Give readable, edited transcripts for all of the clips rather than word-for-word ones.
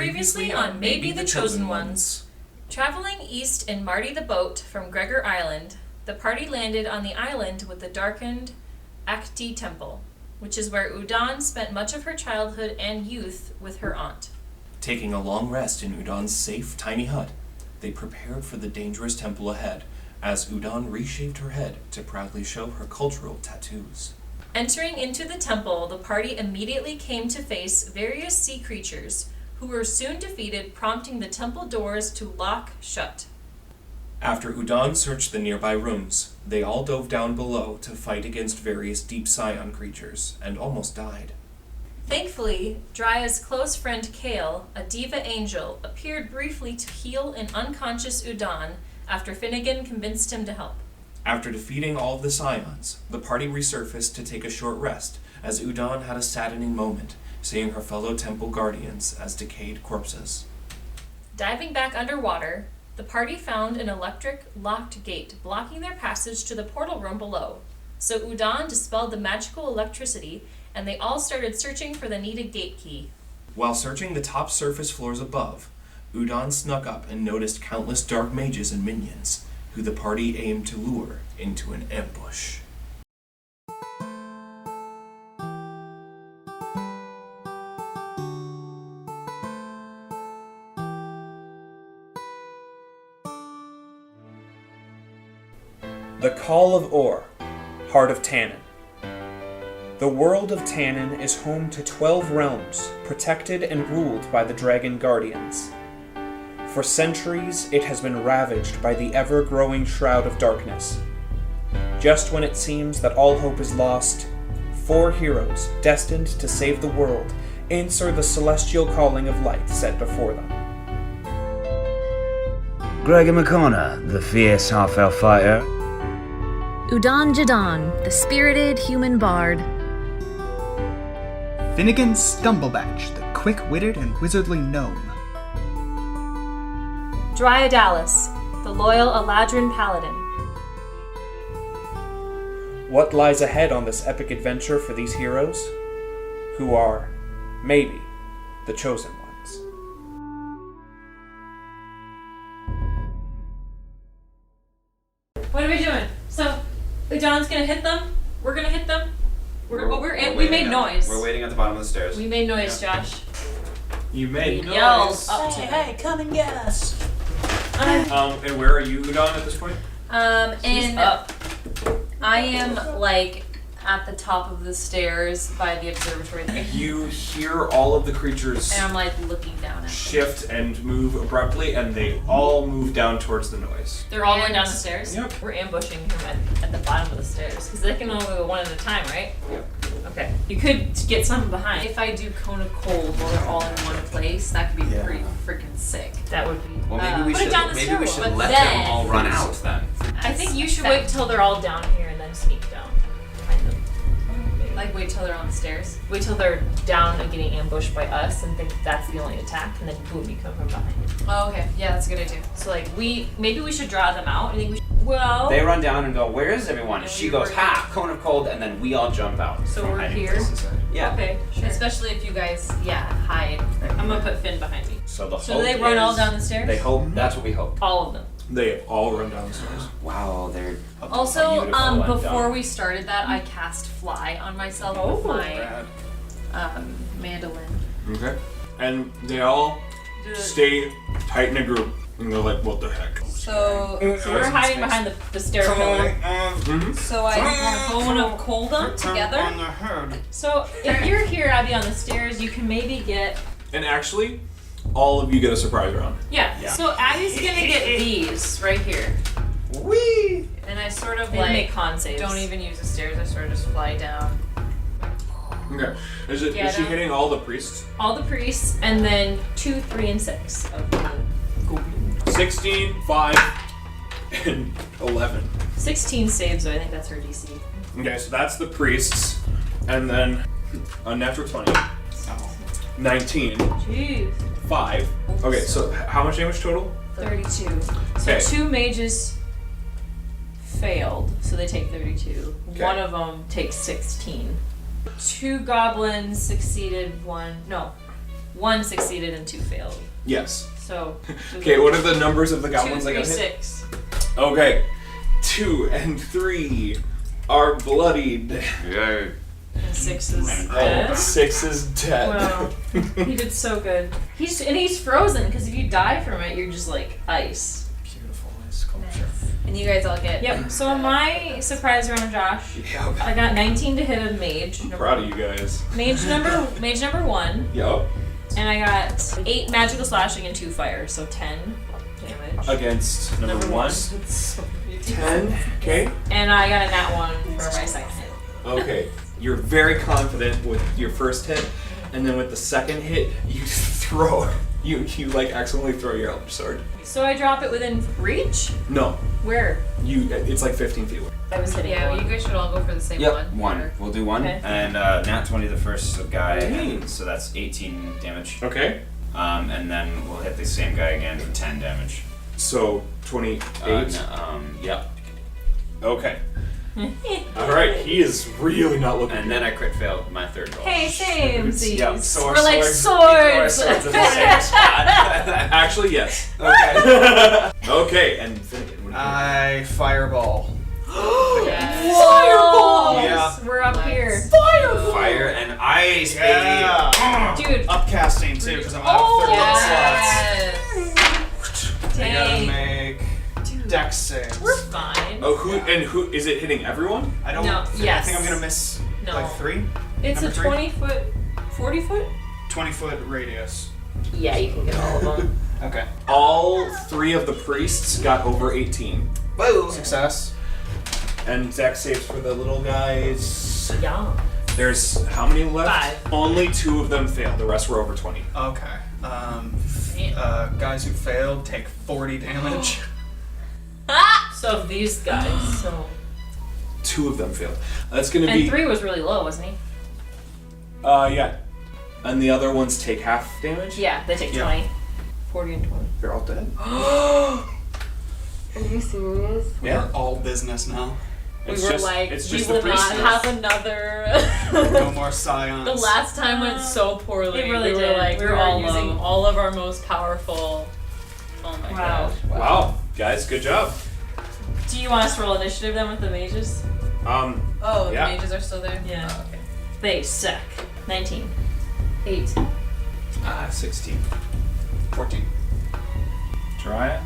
Previously on Maybe the Chosen Ones. Traveling east in Marty the boat from Gregor Island, the party landed on the island with the darkened Akti Temple, which is where Udon spent much of her childhood and youth with her aunt. Taking a long rest in Udon's safe, tiny hut, they prepared for the dangerous temple ahead, as Udon reshaped her head to proudly show her cultural tattoos. Entering into the temple, the party immediately came to face various sea creatures, who were soon defeated, prompting the temple doors to lock shut. After Udon searched the nearby rooms, they all dove down below to fight against various deep scion creatures, and almost died. Thankfully, Draya's close friend Kale, a diva angel, appeared briefly to heal an unconscious Udon after Finnegan convinced him to help. After defeating all of the scions, the party resurfaced to take a short rest, as Udon had a saddening moment, seeing her fellow temple guardians as decayed corpses. Diving back underwater, the party found an electric locked gate blocking their passage to the portal room below. So Udon dispelled the magical electricity, and they all started searching for the needed gate key. While searching the top surface floors above, Udon snuck up and noticed countless dark mages and minions, who the party aimed to lure into an ambush. The Call of Or, Heart of Tannin. The world of Tannin is home to 12 realms, protected and ruled by the Dragon Guardians. For centuries, it has been ravaged by the ever-growing Shroud of Darkness. Just when it seems that all hope is lost, 4 heroes, destined to save the world, answer the celestial calling of light set before them. Gregor McConnor, the fierce half-elf fighter. Udon Jadon, the spirited human bard. Finnegan Stumblebatch, the quick-witted and wizardly gnome. Drya Dallas, the loyal Eladrin paladin. What lies ahead on this epic adventure for these heroes? Who are, maybe, the chosen ones. What are we doing? So, Udon's gonna hit them. We're gonna hit them. We made noise. We're waiting at the bottom of the stairs. We made noise, Josh. You made noise. Yelled up to Hey, come and get us. And where are you, Udon, at this point? And up. I am like at the top of the stairs by the observatory there. You hear all of the creatures And I'm like looking down at them. shift and move abruptly, and they all move down towards the noise. They're all going down the stairs? Yep. We're ambushing him at the bottom of the stairs. Because they can only go one at a time, right? Yep. Okay. You could get some behind. If I do Cone of Cold while they're all in one place, that could be Yeah. pretty freaking sick. That would be... Well, maybe we put it should. down the Maybe we stairwell. should But let them then- all run out then. I think you should wait till they're all down here and then sneak down behind them. Like wait till they're on the stairs. Wait till they're down and getting ambushed by us and think that's the only attack, and then boom, you come from behind. Oh, okay. Yeah, that's a good idea. So like maybe we should draw them out. I think we should, well. They run down and go, "Where is everyone?" And And she we goes, were- "Ha! Cone of Cold," and then we all jump out. So from we're hiding here? places. Yeah. Okay, sure. Especially if you guys, hide. I'm gonna put Finn behind me. So the So hope do they run all is- down the stairs? They hope. That's what we hope. All of them. They all run down the stairs. Wow, they're Also, beautiful and before dumb. we started that, I cast Fly on myself with my mandolin. Okay. And they all stay tight in a group. And they're like, what the heck? So We're hiding behind the stair pillar. So I Cone of Cold them together. So if you're here, Abby, on the stairs, you can maybe get... And actually, all of you get a surprise round. Yeah. So Abby's gonna get these right here. Whee! And I sort of They like make con saves. don't even use the stairs. I sort of just fly down. Okay. Is she hitting all the priests? All the priests, and then 2, 3, and 6 of the 16, 5, and 11. 16 saves, so I think that's her DC. Okay, so that's the priests. And then a natural 20. 19. Jeez. 5. Okay, so how much damage total? 32. So Okay. 2 mages failed, so they take 32. Okay. One of them takes 16. 2 goblins succeeded, 1... No. 1 succeeded and 2 failed. Yes. So. Okay, what are the numbers of the 2, goblins I 3, got hit? 6. Okay. 2 and 3 are bloodied. Yeah. And 6 is Oh, dead. 6 is dead. Wow. He did so good. He's frozen because if you die from it, you're just like ice. Beautiful sculpture. And you guys all get. Yep. So on my surprise round, Josh, Yep. I got 19 to hit a mage. I'm proud of you guys. Mage number 1, Yep. and I got 8 magical slashing and 2 fire, so 10 damage. Against number 1. That's so beautiful. 10. Okay. And I got a nat 1 for my second hit. Okay. You're very confident with your first hit, and then with the second hit, you throw. You like accidentally throw your Eldritch Sword. So I drop it within reach? No. Where? It's like 15 feet away. I was hitting Yeah, one. you guys should all go for the same Yep, one. 1. We'll do 1. Okay. And nat 20 the first guy, Okay. and so that's 18 damage. Okay. And then we'll hit the same guy again for 10 damage. So 28. Yep. Okay. Alright, he is really not looking And then I crit failed my third roll. Hey, same. Yep, so We're like Our swords. swords at the same spot. Actually, yes. Okay. Okay, and Finnegan, what do you I fireball. Yes. Fireballs! Yeah. We're up Nice. here. Fire and ice, baby. Yeah. Dude. Upcasting too, because I'm out of 30 slots. Yes. I gotta Dang. make dex saves. We're fine. Oh, who is it hitting everyone? I don't. No, think, yes. I think I'm gonna miss No. like 3. It's Number a 3? 20-foot, 40-foot? 20-foot radius. Yeah, you can get all of them. Okay. All 3 of the priests got over 18. Whoa. Success. And dex saves for the little guys. Yeah. There's how many left? 5. Only 2 of them failed. The rest were over 20. Okay. Guys who failed take 40 damage. So these guys. So. 2 of them failed. That's gonna And be 3 was really low, wasn't he? yeah. And the other ones take half damage? Yeah, they take Yeah. 20. 40 and 20. They're all dead. Are you serious? Yeah. We're all business now. It's we were just, like, it's we just will the not priests. have another. No more scions. The last time went so poorly. It really we were did. like, We we were were all using low. all of our most powerful. Oh my Wow. gosh. Wow, guys, good job. Do you want us to roll initiative then with the mages? Oh, Yeah. the mages are still there? Yeah. Oh, okay. They suck. 19. 8. 16. 14. Try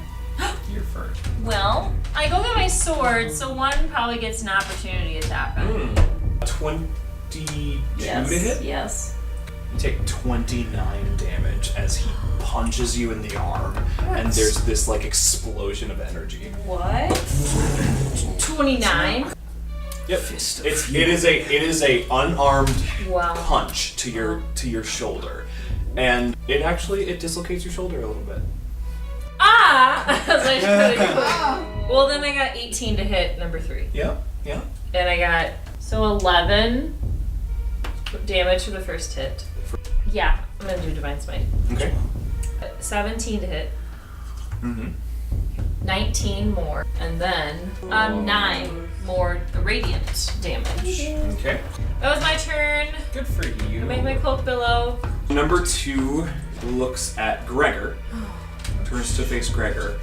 You're first. Well, I go get my sword, so one probably gets an opportunity attack on me. 22 Yes. to hit? Yes. You take 29 damage as he punches you in the arm, and there's this like explosion of energy. What? 29? Yep. It is a unarmed Wow. punch to your shoulder, and it dislocates your shoulder a little bit. Ah! As I should. Well, then I got 18 to hit number 3. Yeah. And I got 11 damage for the first hit. Yeah, I'm gonna do Divine Smite. Okay. 17 to hit. Mm-hmm. 19 more, and then 9 more radiant damage. Okay. That was my turn. Good for you. I made my cloak billow. Number 2 looks at Gregor, turns to face Gregor,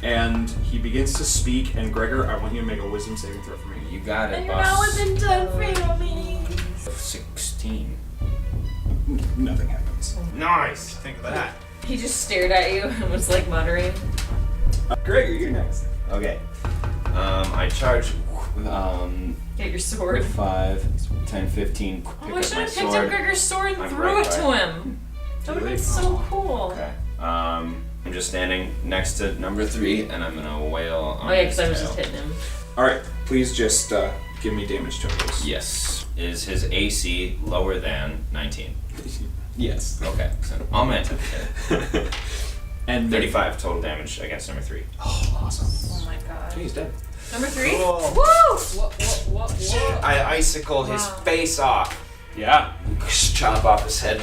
and he begins to speak. And Gregor, I want you to make a wisdom saving throw for me. You got it, And you're not boss. within 10 feet of me. 16. Nothing happens. Nice. Think of that. He just stared at you and was like muttering. Gregor, you're next. Okay. I charge. Get your sword. 5, 10, 15. Pick Oh, I up should my have picked sword. up Gregor's sword and I'm threw right it to by- him. That would have been late. so cool. Okay. I'm just standing next to number 3, and I'm gonna wail on Oh yeah, his because I was tail. just hitting him. All right, please just give me damage totals. Yes. Is his AC lower than 19? Yes. Okay. So all my attempts hit. And 35 total damage against number 3. Oh, awesome. Oh my god. He's dead. Number 3? Cool. Woo! I icicle his Wow. face off. Yeah. Chop off his head,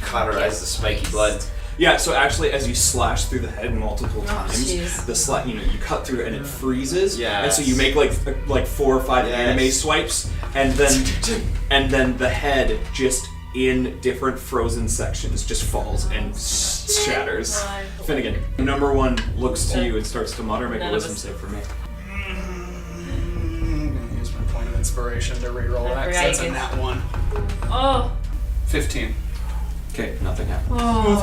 cauterize the spiky blood. Yeah, so actually, as you slash through the head multiple times, jeez. the you cut through it and it freezes. Yes. And so you make like 4 or 5 Yes. anime swipes, and then the head just in different frozen sections, just falls and shatters. Finnegan, number 1 looks to you and starts to mutter, make a wisdom save for me. I'm gonna use my point of inspiration to reroll that, 'cause that's a nat 1. Oh. 15. Okay, nothing happened. Oh,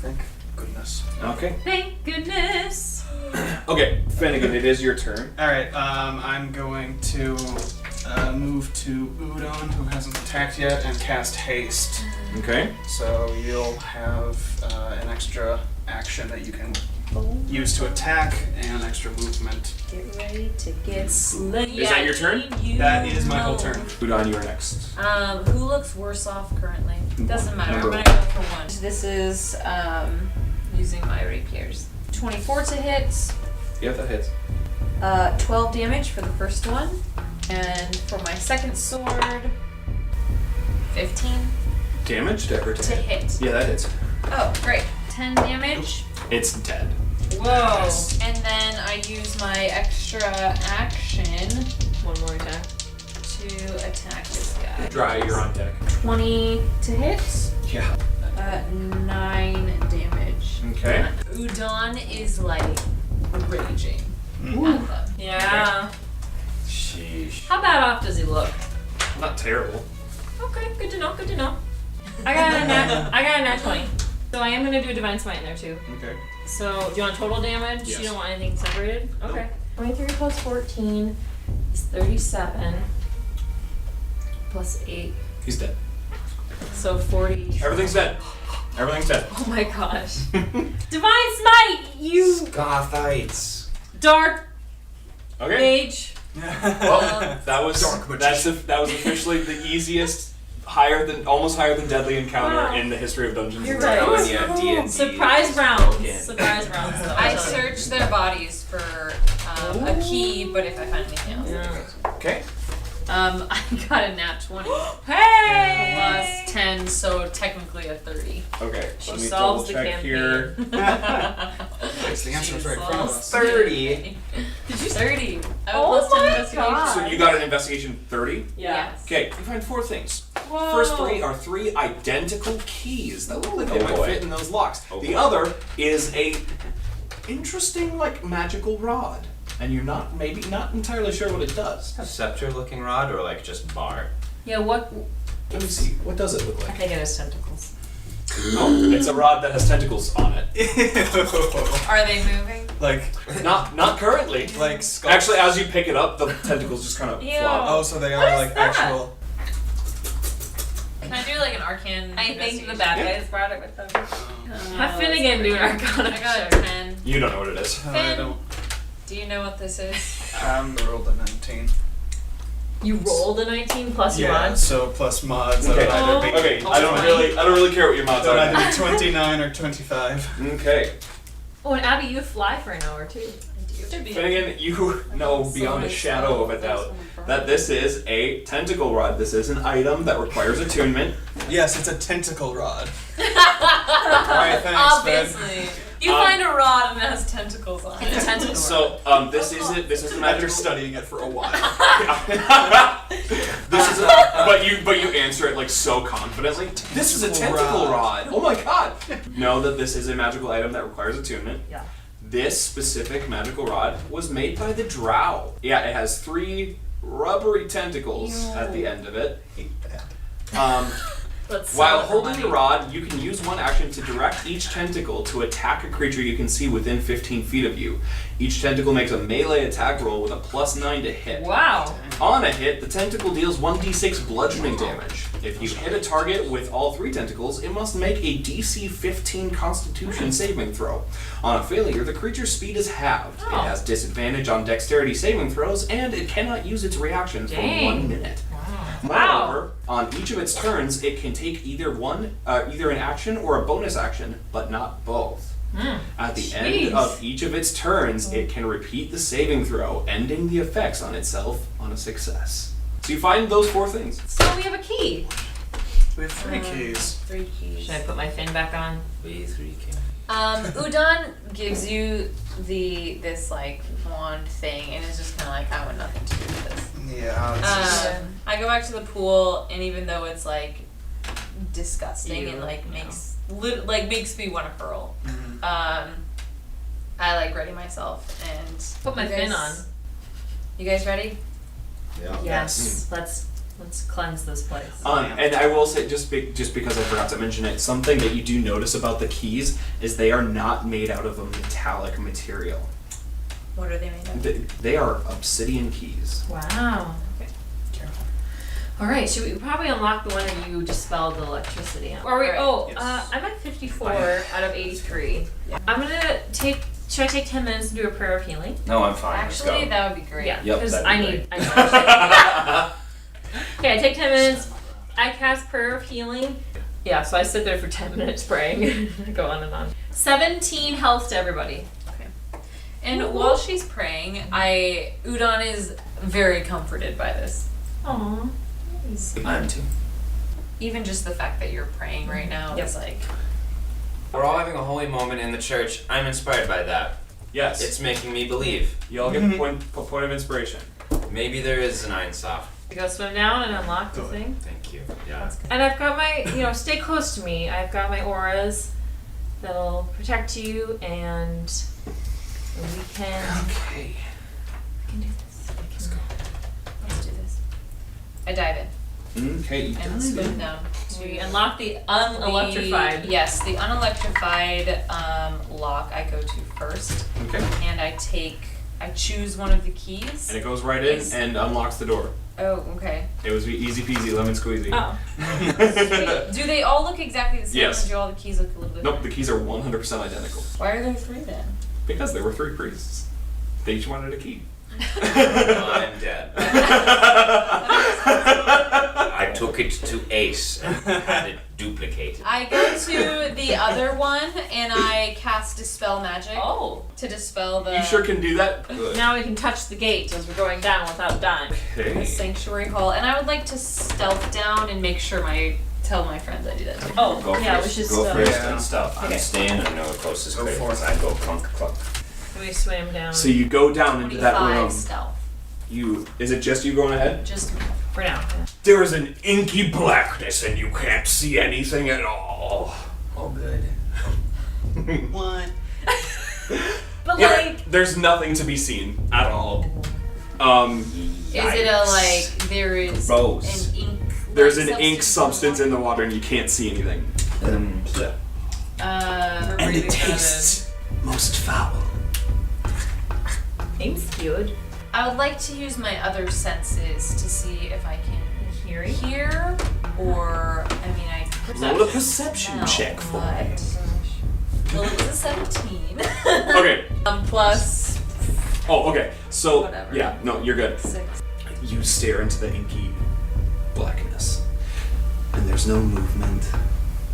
thank goodness. Okay. Thank goodness. Okay, Finnegan, it is your turn. Alright, I'm going to move to Udon, who hasn't attacked yet, and cast Haste. Okay. So you'll have an extra action that you can use to attack and extra movement. Get ready to get slain. Is that your turn? That is my whole turn. Udon, you are next. Who looks worse off currently? Doesn't matter. Number I'm gonna go for 1. This is using my rapiers. 24 to hit. Yeah, that hits. 12 damage for the first one, and for my second sword, 15 Damage to hurt. to hit. Yeah, that hits. Oh, great. 10 damage. It's dead. Whoa. And then I use my extra action One more attack. to attack this guy. Dry, you're on deck. 20 to hit. Yeah. 9 damage. Okay. Udon is like raging at them. Yeah. Sheesh. How bad off does he look? Not terrible. Okay, good to know, good to know. I got a nat 20. So I am gonna do a divine smite in there too. Okay. So do you want total damage? Yes. You don't want anything separated? Nope. Okay. 23 plus 14 is 37. Plus 8. He's dead. So 40. Everything's dead. Everything's dead. Oh my gosh. Divine smite! You Scothites. dark Okay. mage. Well, that was that was officially the easiest, almost higher than deadly encounter Wow. in the history of Dungeons You're and right. Dragons. Yeah, D&D. Surprise rounds. Surprise rounds. I searched their bodies for a key, but if I find anything else, that'd be great. Okay. I got a nat 20 Hey! plus 10, so technically a 30. Okay. She Let me solves double the check campaign. here. Yes, the answer's right in front of us. 30. Did you 30? I have Oh plus 10 my investigation. God. So you got an investigation 30. Yeah. Okay. You find 4 things. Whoa. First 3 are 3 identical keys that look like they Oh might boy. fit in those locks. Oh The boy. other is a interesting, magical rod, and you're not entirely sure what it does. Scepter looking rod or like just bar? Yeah, what? Let me see. What does it look I like? think it has tentacles. Oh, it's a rod that has tentacles on it. Are they moving? Not currently. like skulls. Actually, as you pick it up, the tentacles just kind of Ew. flop. Oh, so they What are is like that? actual. Can I do like an arcane? I think the investigation? bad guys brought it with them. Have Finnegan do an arcana I got check. a 10. You don't know what it is. I don't. Do you know what this is? Rolled a 19. You rolled a 19 plus your Yeah, mod? so plus mods. Okay. That would either be. Okay. I don't really care what your mods That are. would either be 29 or 25. Okay. Oh, and Abby, you fly for an hour too. Should be. Finnegan, you know beyond a shadow of a doubt that this is a tentacle rod. This is an item that requires attunement. Yes, it's a tentacle rod. Alright, thanks, Ben. Obviously. You find a rod and it has tentacles on it. It's a tentacle. So, this is a After magical. studying it for a while. This is but you answer it so confidently. This is a tentacle rod. Oh my god! Know that this is a magical item that requires attunement. Yeah. This specific magical rod was made by the Drow. Yeah, it has 3 rubbery tentacles at the end of it. Let's While sell it for holding money. the rod, you can use one action to direct each tentacle to attack a creature you can see within 15 feet of you. Each tentacle makes a melee attack roll with a +9 to hit. Wow. On a hit, the tentacle deals 1d6 bludgeoning damage. If you hit a target with all 3 tentacles, it must make a DC 15 Constitution saving throw. On a failure, the creature's speed is halved. Oh. It has disadvantage on dexterity saving throws, and it cannot use its reactions for Dang. 1 minute. Wow. Moreover, on each of its turns, it can take either an action or a bonus action, but not both. At the end Jeez. of each of its turns, it can repeat the saving throw, ending the effects on itself on a success. So you find those 4 things. So we have a key. We have 3 keys. 3 keys. Should I put my fin back on? Udon gives you this wand thing and is just kind of like, I want nothing to do with this. Yeah, this is. I go back to the pool, and even though it's disgusting and like makes me want to hurl. I like ready myself and Put my fin on. You guys ready? Yeah. Yes. Let's cleanse this place. And I will say, just because I forgot to mention it, something that you do notice about the keys is they are not made out of a metallic material. What are they made of? They are obsidian keys. Wow. Okay. Careful. All right, should we probably unlock the one that you dispelled the electricity on? I'm at 54 out of 83. Yeah. I'm gonna should I take 10 minutes to do a prayer of healing? No, I'm fine. Actually, Let's go. that would be great. Yeah, Yep, because that'd I be need. great. Okay, I take 10 minutes. I cast prayer of healing. Yeah, so I sit there for 10 minutes praying. Go on and on. 17 health to everybody. And while she's praying, Udon is very comforted by this. Aww. I'm too. Even just the fact that you're praying right now is like. We're all having a holy moment in the church. I'm inspired by that. Yes. It's making me believe. You all get a point of inspiration. Maybe there is an Ein Sof. I go swim down and unlock the thing. Thank you. Yeah. And I've got my, stay close to me. I've got my auras that'll protect you, and we can. Okay. We can do this. Let's go. Let's do this. I dive in Okay. You and swim down. We unlock the unelectrified. Yes, the unelectrified lock I go to first. Okay. And I choose one of the keys. And it goes right in and unlocks the door. Oh, okay. It was easy peasy, lemon squeezy. Oh. Sweet. Do they all look exactly the same, Yes. or do all the keys look a little bit Nope, the keys are 100% identical. Why are there 3 then? Because there were 3 priests. They each wanted a key. I'm dead. I took it to Ace and had it duplicated. I go to the other one and I cast Dispel Magic to dispel the, You sure can do that? Good. Now we can touch the gate as we're going down without dying. the Okay. Sanctuary Hall. And I would like to stealth down and make sure tell my friends I do that too. Oh, Go yeah, first. we should Go still. first Yeah. and stuff. I'm Okay. staying. I know the closest Go crate. for it. I go clunk clunk. We swam down. So you go down into that 25 room. stealth. Is it just you going ahead? Just for now. Yeah. There is an inky blackness and you can't see anything at all. Oh, good. What? But Yeah, there's nothing to be seen at all. Is it there is Gross. an ink? There's an ink substance in the water and you can't see anything. And it tastes most foul. Seems good. I would like to use my other senses to see if I can hear, or I Roll a perception No, check for me. but- well, it was a 17. Okay. Plus Oh, okay. So, Whatever. yeah, no, you're good. 6. You stare into the inky blackness, and there's no movement.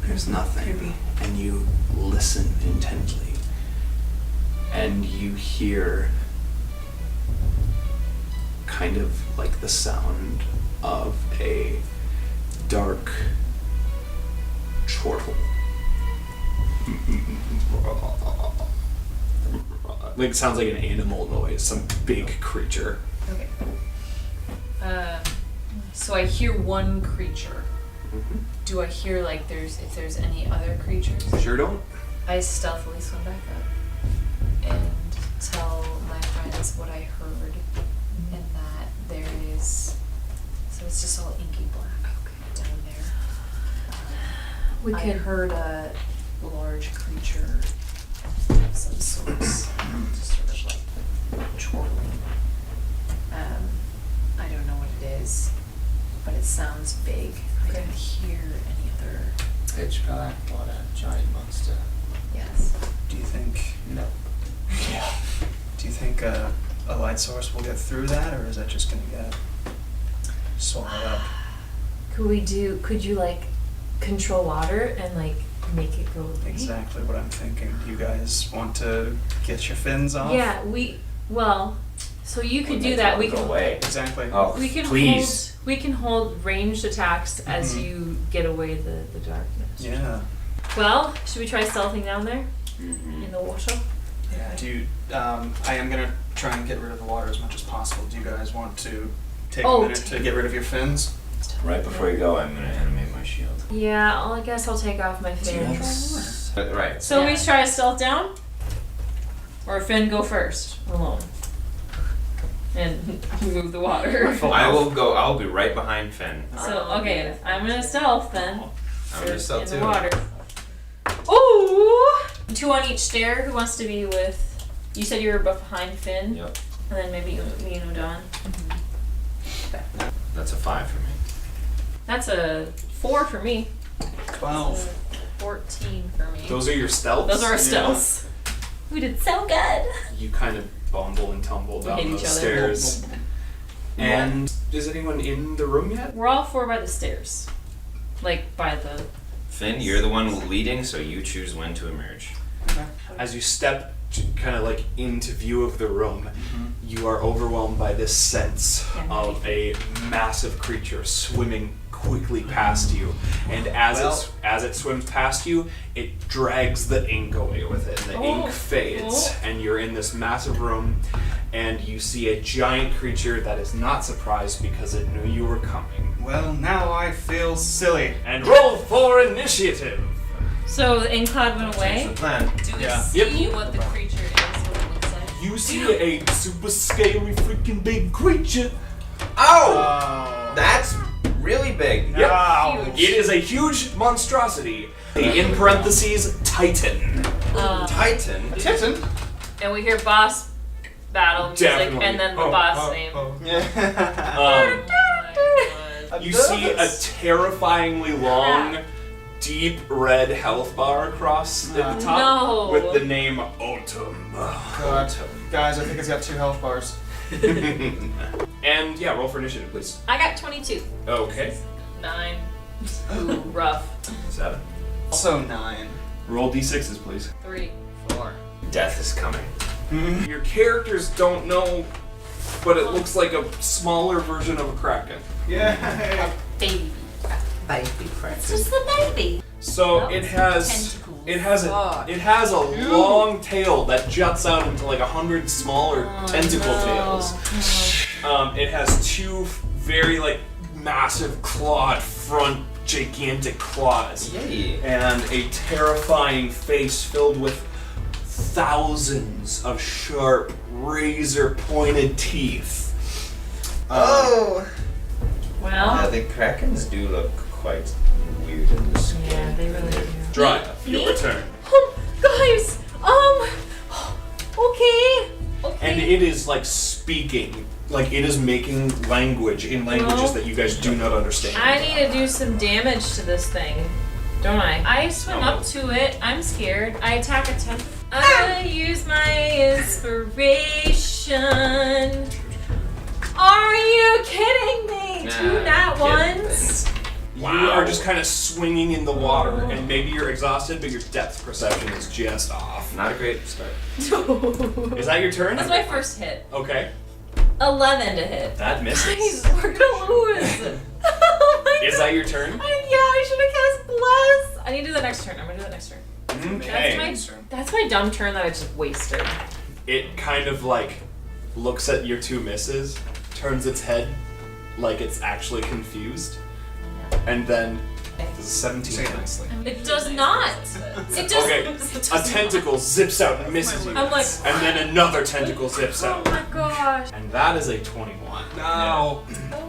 There's nothing, and you listen intently, and you hear kind of like the sound of a dark chortle. Like, sounds like an animal noise, some big creature. Okay. So I hear one creature. Do I hear if there's any other creatures? Sure don't. I stealthily swim back up and tell my friends what I heard, and that there is. So it's just all inky black down there. I heard a large creature of some sort, just sort of chortling. I don't know what it is, but it sounds big. I don't hear any other. Pitch black, what a giant monster. Yes. Do you think? No. Yeah. Do you think a light source will get through that, or is that just gonna get swallowed up? Could you control water and make it go away? Exactly what I'm thinking. Do you guys want to get your fins off? Yeah, so you could do that. We Go can away. Exactly. Oh, we can please. hold ranged attacks as you get away the darkness. Yeah. Well, should we try stealthing down there in the water? Yeah. Do you? I am gonna try and get rid of the water as much as possible. Do you guys want to take a minute to get rid of your fins? Right before you go, I'm gonna animate my my shield. Yeah, I guess I'll take off my fin. Right. So Yeah. we try to stealth down? Or Finn go first, alone? And move the water. I'll be right behind Finn. So, okay, I'm gonna stealth then. I'm gonna stealth in too. the water. Ooh! 2 on each stair. Who wants to be with... You said you were behind Finn? Yep. And then maybe me and Udon. Okay. That's a 5 for me. That's a 4 for me. 12. 14 for me. Those are your stealths? Those are our stealths. We did so good. You kind of bumble and tumble down hate those each other. stairs. And is anyone in the room yet? We're all 4 by the stairs. Like, by the... Finn, you're the one leading, so you choose when to emerge. As you step kind of like into view of the room, you are overwhelmed by this sense of a massive creature swimming quickly past you, and as it swims past you, it drags the ink away with it, and the ink fades, and you're in this massive room, and you see a giant creature that is not surprised because it knew you were coming. Well, now I feel silly. And roll for initiative. So the ink cloud went away. That's the plan. Do we Yeah. see what the creature is, what it looks like? You see a super scary freaking big creature. Oh! That's really big. Yep. Huge. It is a huge monstrosity. In parentheses, Titan. Titan. Titan? And we hear boss battle music, Definitely. and then the boss name. You see a terrifyingly long, deep red health bar across the top No. with the name Autumn. God. Guys, I think it's got 2 health bars. And yeah, roll for initiative, please. I got 22. Okay. 9. Ooh, rough. 7. Also 9. Roll d6s, please. 3. 4. Death is coming. Your characters don't know, but it looks like a smaller version of a kraken. Yeah. Baby. It's just the baby. So Oh, it has tentacles. it has a long tail that juts out into like 100 smaller tentacle tails. It has 2 very like massive clawed front gigantic claws. Yay. And a terrifying face filled with thousands of sharp razor pointed teeth. Oh! Well, the krakens do look quite weird in the skin. yeah, they really do. Dry, your turn. Guys, okay. And it is like speaking, like it is making language in languages Well, that you guys do not understand. I need to do some damage to this thing, don't I? I swim up to it. I'm scared. I attack a 10. I use my inspiration. Are you kidding me? 2 nat ones. You are just kind of swinging in the water, and maybe you're exhausted, but your depth perception is just off. Not a great start. Is that your turn? That's my first hit. Okay. 11 to hit. That misses. Guys, we're gonna lose. Oh my Is God. that your turn? I should have cast Bless. I need to do that next turn. I'm gonna do that next turn. Okay. That's my dumb turn that I just wasted. It kind of like looks at your 2 misses, turns its head like it's actually confused, and then does a 17 Say it hit. nicely. It does not. It does. Okay, it a does tentacle zips out and misses you, I'm like, and then another tentacle zips oh out, my gosh. and that is a 21. No.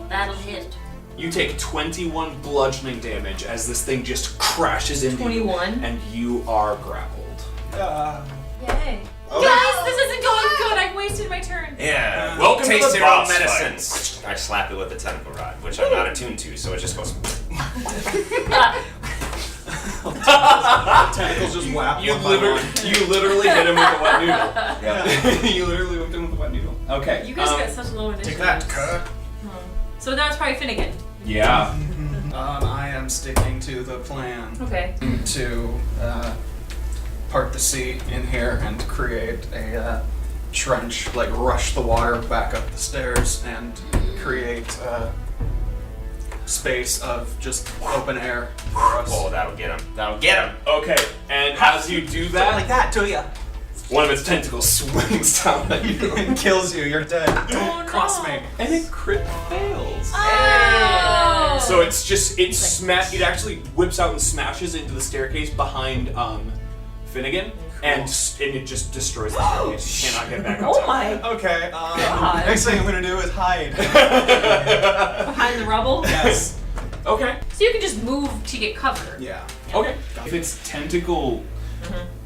That'll hit. You take 21 bludgeoning damage as this thing just crashes into 21? you, and you are grappled. Yay. Guys, this isn't going good. I wasted my turn. Yeah. Welcome to Taste the your own boss medicine. I slap it with the tentacle rod, which I'm not attuned to, so it just goes. Tentacles just whap You one by literally, one. you literally hit him with a wet noodle. Yeah. You literally whipped him with a wet noodle. Okay. You guys got such low initiative. Take that, Kirk. So now it's probably Finnegan. Yeah. I am sticking to the plan Okay. to part the sea in here and create a trench, like rush the water back up the stairs and create a space of just open air for us. Oh, that'll get him. That'll get him. Okay. And as you do that, that to ya. one of its tentacles swings down at you. and kills you. You're dead. Oh, Cross no. me. And it crit fails. Oh! So it's just, it actually whips out and smashes into the staircase behind Finnegan, and it just destroys the staircase. You cannot get back up. Oh my! Okay. God. Next thing I'm gonna do is hide. Behind the rubble? Yes. Okay. So you can just move to get cover. Yeah. Okay. If it's tentacle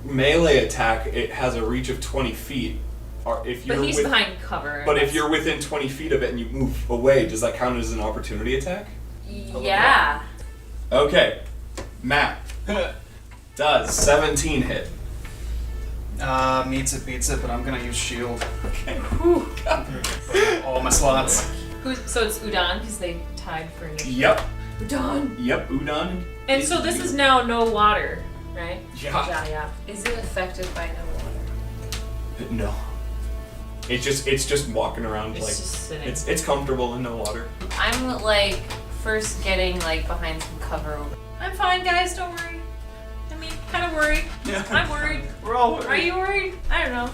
melee attack, it has a reach of 20 feet. Or if you're But he's behind cover. But if you're within 20 feet of it and you move away, does that count as an opportunity attack? Yeah. Okay. Matt. Does 17 hit? Meets it, beats it, but I'm gonna use shield. Okay. All my slots. So it's Udon, because they tied for initiative. Yep. Udon! Yep. Udon. And so this is now no water, right? Yeah. Yeah. Is it affected by no water? No. It's just walking around It's like just sitting. it's comfortable in no water. I'm like first getting like behind some cover over. I'm fine, guys, don't worry. I mean, kind of worried. Yeah. I'm worried. We're all Are you worried? I don't know.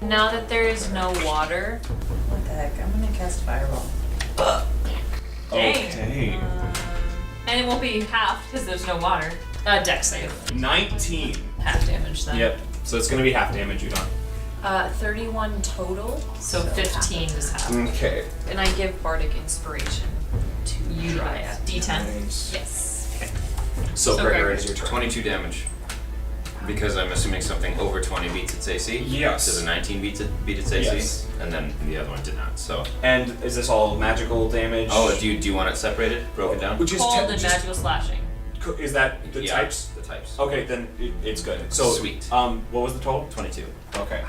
Now that there is no water, what the heck? I'm gonna cast fireball. Dang. Okay. And it won't be half, because there's no water. Dex save. 19. Half damage then. Yep. So it's gonna be half damage, Udon. 31 total. So 15 is half. Okay. And I give Bardic Inspiration to You Dryad. D10. Yes. So So Gregor, Gregor. it's your turn. 22 damage. Because I'm assuming something over 20 beats its AC. Yes. So the 19 beat its AC. Yes. And then the other one did not. So. And is this all magical damage? Oh, do you want it separated, broken down? Which is Cold and magical slashing. Is that the Yeah, types? The types. Okay, then it's good. So Sweet. What was the total? 22. Okay.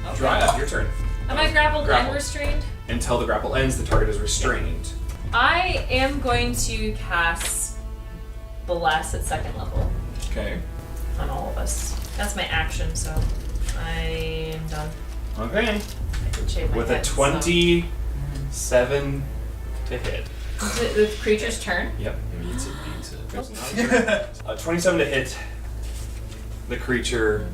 Okay. Dryad, your turn. Am I grappled Grappled. and restrained? Until the grapple ends, the target is restrained. I am going to cast Bless at second level Okay. on all of us. That's my action, so I am done. Okay. I can shave my With head, a 27 to hit. So. Is it the creature's turn? Yep. Beats it. There's not 27 to hit. The creature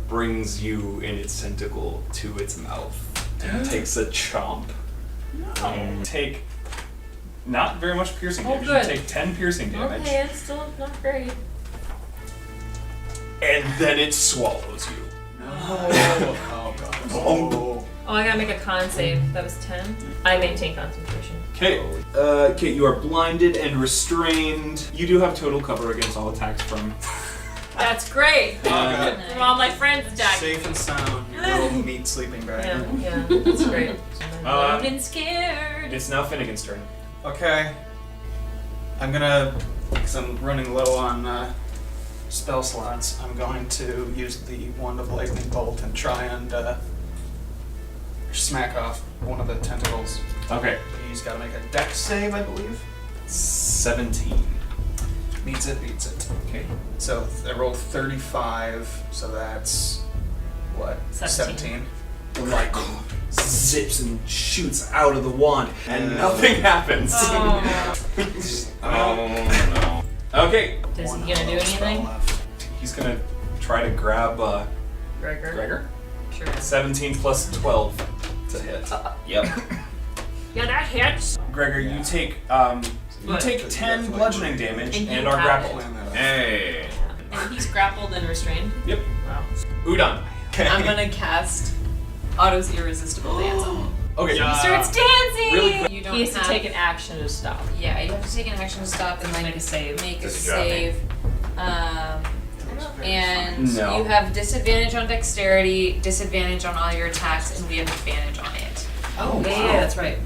brings you in its tentacle to its mouth and takes a chomp. Take not very much piercing Oh, damage. good. You take 10 piercing damage, Okay, it's still not great. and then it swallows you. Oh god. Oh. Oh, I gotta make a con save. That was 10. I maintain concentration. Okay. Okay, you are blinded and restrained. You do have total cover against all attacks from. That's great. From all my friends' deck. Safe and sound. Your little meat sleeping bag. Yeah, that's great. I'm and scared. It's now Finnegan's turn. Okay. I'm gonna, because I'm running low on spell slots, I'm going to use the Wand of Lightning Bolt and try and smack off one of the tentacles. Okay. He's got to make a dex save, I believe. 17. Meets it, beats it. Okay. So I rolled 35, so that's what? 17. The lightning zips and shoots out of the wand, and nothing happens. Oh. Oh no. Okay. Is One he gonna do hollow spell anything? left. He's gonna try to grab Gregor? Gregor. Sure. 17 plus 12 to hit. Yep. Yeah, that hits. Gregor, you take you What? take 10 bludgeoning damage And and you are have grappled. it. Hey. And he's grappled and restrained. Yep. Wow. Udon. Okay. I'm gonna cast Otto's Irresistible Dance on him. Okay. He starts dancing! really quick. You don't He has have to take an action to stop. Yeah, you have to take an action to stop and Make a save. Make a Does he drop me? save. And No. you have disadvantage on dexterity, disadvantage on all your attacks, and we have advantage on it. Oh, yeah, that's right.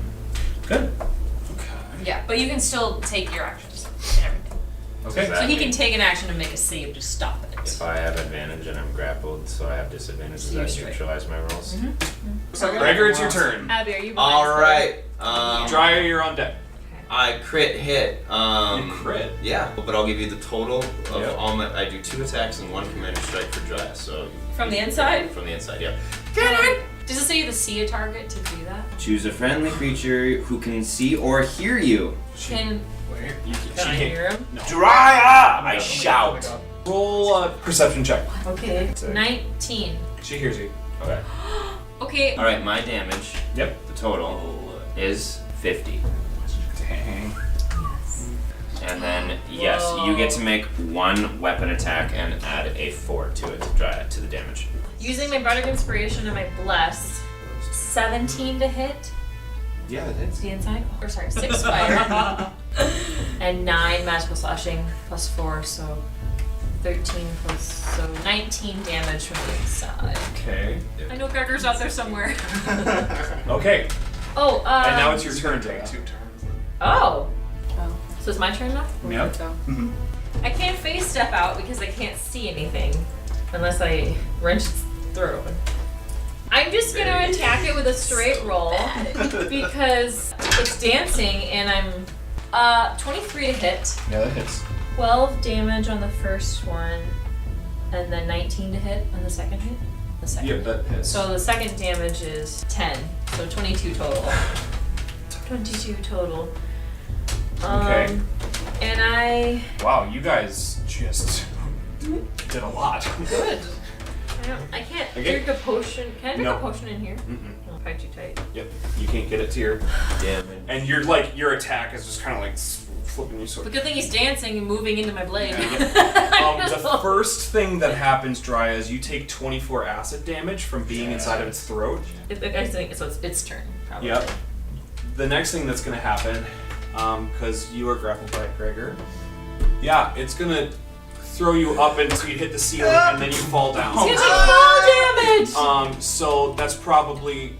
Good. Okay. Yeah, but you can still take your actions and everything. Okay. Does So he that can mean take an action to make a save to stop it. if I have advantage and I'm grappled, so I have disadvantage, does You're that straight. neutralize my rolls? Gregor, it's your turn. Abby, are you All blind? right. Dryer, you're on deck. I crit hit. You crit? Yeah, but I'll give you the total of Yep. all my. I do 2 attacks and 1 commander strike for dry. So From the inside? from the inside, yeah. Does it say you have to see a target to do that? Choose a friendly creature who can see or hear you. Can Wait. I hear him? No. Dry up! I No, shout. Roll a perception check. Okay. So- 19. She hears you. Okay. Okay. Alright, my damage, Yep. the total, is 50. Dang. And then, yes, you get to make one weapon attack and add a 4 to it to the damage. Using my Bardic Inspiration and my Bless, 17 to hit. Yeah, it is. The inside? Or sorry, 6 fire. And 9 magical slashing plus 4, so 13 plus, so 19 damage from the inside. Okay. I know Gregor's out there somewhere. Okay. Oh, And now it's your turn, Take Jaya. 2 turns. Oh. Oh. So it's my turn now? Yep. I can't face step out because I can't see anything unless I wrench its throat. I'm just gonna attack it with a straight roll because it's dancing and I'm 23 to hit, Yeah, that hits. 12 damage on the first one, and then 19 to hit on the second hit. The second. Yep, that hits. So the second damage is 10, so 22 total. 22 total. Okay. And Wow, you guys just did a lot. Good. I can't Okay. drink a potion. Can I drink No. a potion in here? Mm-mm. Oh, probably too tight. Yep. You can't get it to your. Damage. And your attack is just kind of like flipping you sort The of. good thing he's dancing and moving into my blade. The first thing that happens, Dry, is you take 24 acid damage from being inside of its throat. I think so. It's its turn. Probably. Yep. The next thing that's gonna happen, because you are grappled by Gregor. Yeah, it's gonna throw you up until you hit the ceiling and then you fall down. He's gonna take fall damage. So that's probably.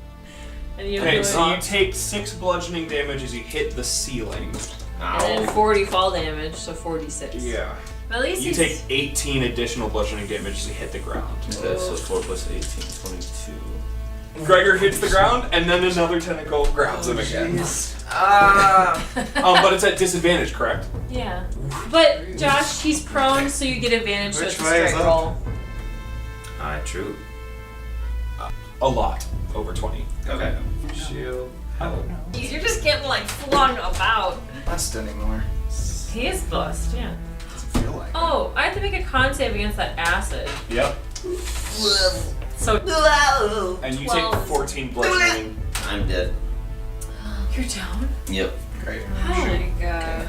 And you Okay, do so it. you take 6 bludgeoning damage as you hit the ceiling. And then 40 fall damage, so 46. Yeah. But at least You he's take 18 additional bludgeoning damage as you hit the ground. Okay, so 4 plus 18, 22. Gregor hits the ground, and then another tentacle grabs him again. But it's at disadvantage, correct? Yeah. But Josh, he's prone, so you get advantage, so Which it's a way is straight up? roll. True. A lot. Over 20. Okay. Shield. You're just getting like flung about. Blessed anymore. He is blessed, yeah. Doesn't feel like. Oh, I have to make a con save against that acid. Yep. So And you 12. take 14 bludgeoning. I'm dead. You're down? Yep. Great. Oh my gosh.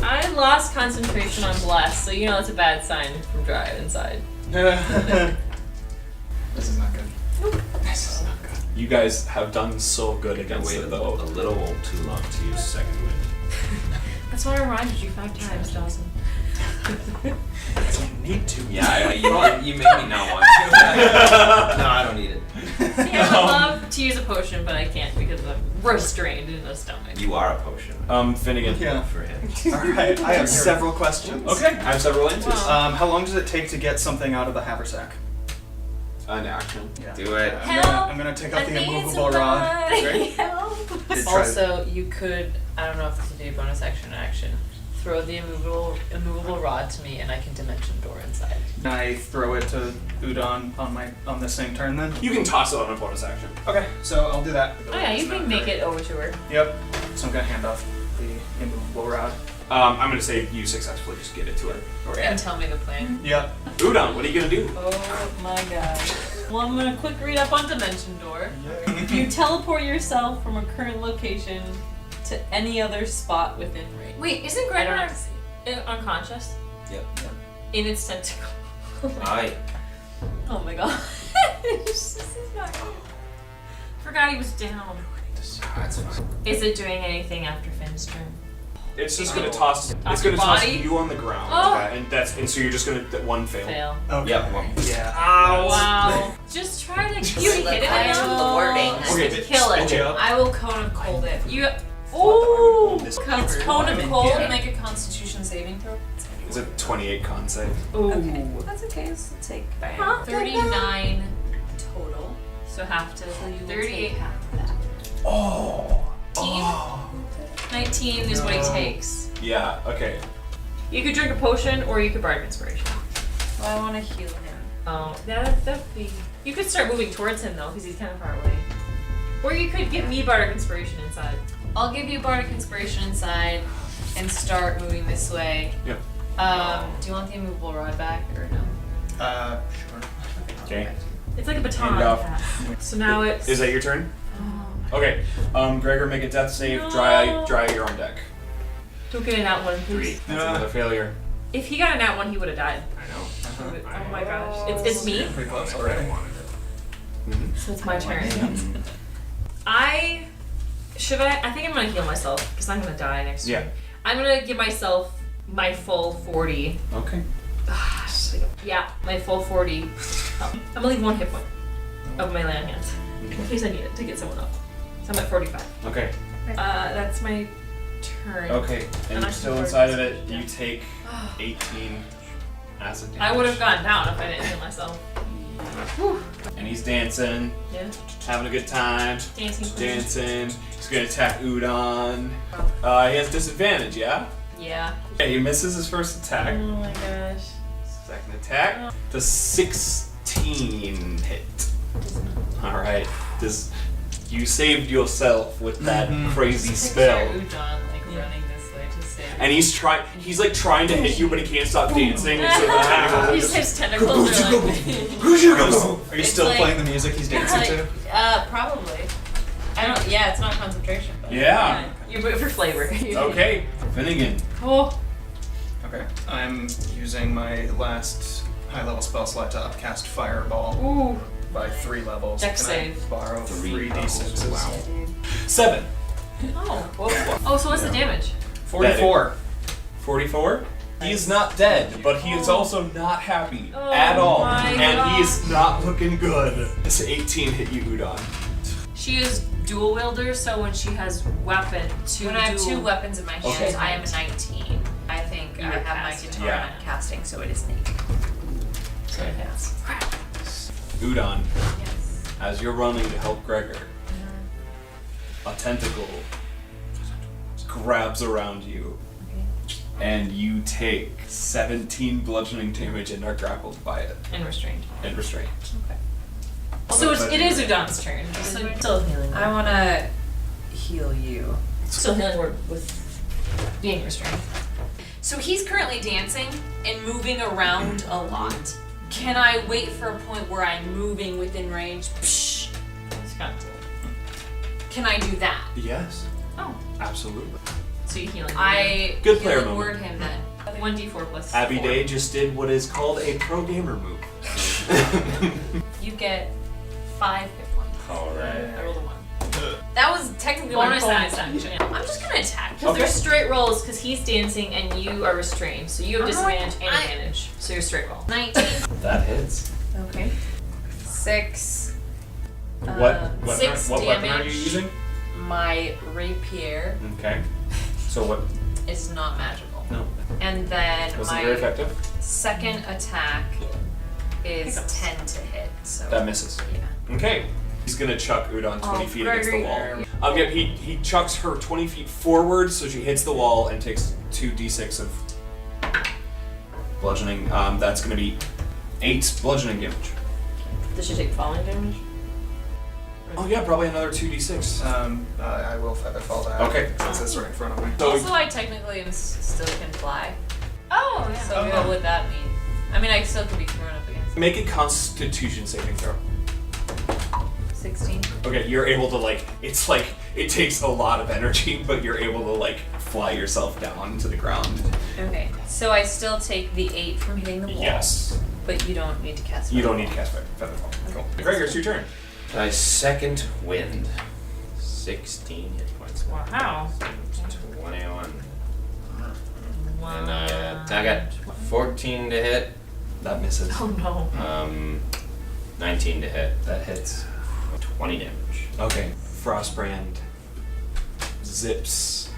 I lost concentration on bless, so you know it's a bad sign from dry inside. This is not good. This is not good. You guys have done so good I against waited it, a though. little too long to use second wind. That's why I reminded you 5 times, Dawson. You need to. Yeah, you made me not want to. No, I don't need it. See, I would love to use a potion, but I can't because I'm restrained in the stomach. You are a potion. Finnegan. Yeah. For him. Alright, I have several questions. Okay, I have several answers. Wow. How long does it take to get something out of the haversack? An action. Yeah. Do it. I'm gonna take out the immovable rod. Great. Help. Did try Also, you could, I don't know if this would be a bonus action or action, throw the immovable rod to me and I can dimension door inside. Can I throw it to Udon on the same turn then? You can toss it on a bonus action. Okay, so I'll do that. Oh yeah, you can make it over to her. Yep. So I'm gonna hand off the immovable rod. I'm gonna say you successfully just get it to her. And tell me the plan. Yep. Udon, what are you gonna do? Oh my god. Well, I'm gonna quick read up on Dimension Door. You teleport yourself from a current location to any other spot within range. Wait, isn't I don't Gregor have to see. unconscious? Yep. In its tentacle. Aye. Oh my god. This is not good. Forgot he was down. That's fine. Is it doing anything after Finn's turn? It's just gonna toss. It's Off gonna your toss body? you on the ground. Oh. And so you're just gonna one fail. Fail. Okay. Yep, well. Yeah. Oh wow. Just try to you hit it I enough. know the wording. Okay, Kill it. okay. I will cone of cold it. You ooh. This- It's cone of cold. Yeah. Make a Constitution saving throw. It's a 28 con save. Okay. That's okay. So take Huh? 39 total. so have to So you will 38 take half of that. Oh. 19 is what he takes. Yeah. Okay. You could drink a potion or you could bardic inspiration. Well, I want to heal him. Oh, that'd be. You could start moving towards him though, because he's kind of far away. Or you could give me bardic inspiration inside. I'll give you bardic inspiration inside and start moving this way. Yep. Do you want the immovable rod back or no? Sure. Okay. It's like a baton. Hand it off. So now it's. Is that your turn? Oh, Okay. Gregor, make a death save. No. Dry your own deck. don't get an out one, please. That's another failure. If he got an out one, he would have died. I know. Oh my gosh. It's me? Pretty close already. So it's my turn. I think I'm gonna heal myself because I'm gonna die next Yeah. turn. I'm gonna give myself my full 40. Okay. Yeah, my full 40. I'm gonna leave 1 hit point of my land hands in case I need it to get someone up. So I'm at 45. Okay. That's my turn. Okay. And And I you're still can inside of forward it. You take 18 acid damage. I would have gone down if I didn't heal myself. And he's dancing, Yeah. having a good time. Dancing. Dancing. He's gonna attack Udon. He has disadvantage, yeah? Yeah. Okay, he misses his first attack. Oh my gosh. Second attack. The 16 hit. Alright. You saved yourself with that crazy spell. Udon like running this way to save. And he's trying to hit you, but he can't stop dancing. And so the tentacles His tentacles are like. Are you It's still like- playing the music he's dancing to? Probably. I don't. Yeah, it's not concentration. But Yeah. You move for flavor. Okay. Finnegan. Oh. Okay. I'm using my last high-level spell slot to upcast Fireball Ooh. by 3 levels. Dex Can save. I borrow 3 3d6s? Wow. 7. Oh. Oh, so what's the damage? 44. 44. He's not dead, but he is also not happy Oh at all. my And gosh. he's not looking good. This 18 hit you, Udon. She is dual wielder, so when she has weapon, When I have 2 weapons in my hands, Okay. I am a 19. I think You I were have my casting. guitar Yeah. and I'm casting, so it is an 8. So it has. Udon, Yes. as you're running to help Gregor, a tentacle grabs around you, and you take 17 bludgeoning damage and are grappled by it And restrained. and restrained. So it is Udon's turn. So still healing. I want to heal you. Still healing word with being restrained. So he's currently dancing and moving around a lot. Can I wait for a point where I'm moving within range? Psh, It's kind of cool. can I do that? Yes, Oh. absolutely. So you healing. I Good player healing moment. word him then. 1d4 plus. Abby 4. Day just did what is called a pro gamer move. You get 5 hit points. Alright. I rolled a 1. That was technically Bonus my bonus action. action. I'm just gonna attack. Because they're straight rolls because he's dancing and you are restrained. So you have disadvantage and advantage. So you're straight roll. 19. That hits. Okay. 6. What 6 weapon are you damage. using? My rapier Okay. So what? is not magical. No. And then Wasn't my very effective. second attack is 10 to hit. So That misses. yeah. Okay. He's gonna chuck Udon 20 feet against the Gregory. wall. Yep, he chucks her 20 feet forward, so she hits the wall and takes 2d6 of bludgeoning. That's gonna be 8 bludgeoning damage. Does she take falling damage? Oh yeah, probably another 2d6. I will feather fall that. Okay. Since it's right in front of me. So Also, I technically still can fly. Oh, yeah. So what would that mean? I mean, I still could be thrown up against make a Constitution saving throw. 16. Okay, you're able to it takes a lot of energy, but you're able to fly yourself down to the ground. Okay. So I still take the 8 from hitting the wall. Yes. But you don't need to cast. You don't need to cast Featherfall. Cool. Gregor, it's your turn. My second wind. 16 hit points. Wow. 21. Wow. And I got 14 to hit. That misses. Oh no. 19 to hit. That hits. 20 damage. Okay. Frostbrand zips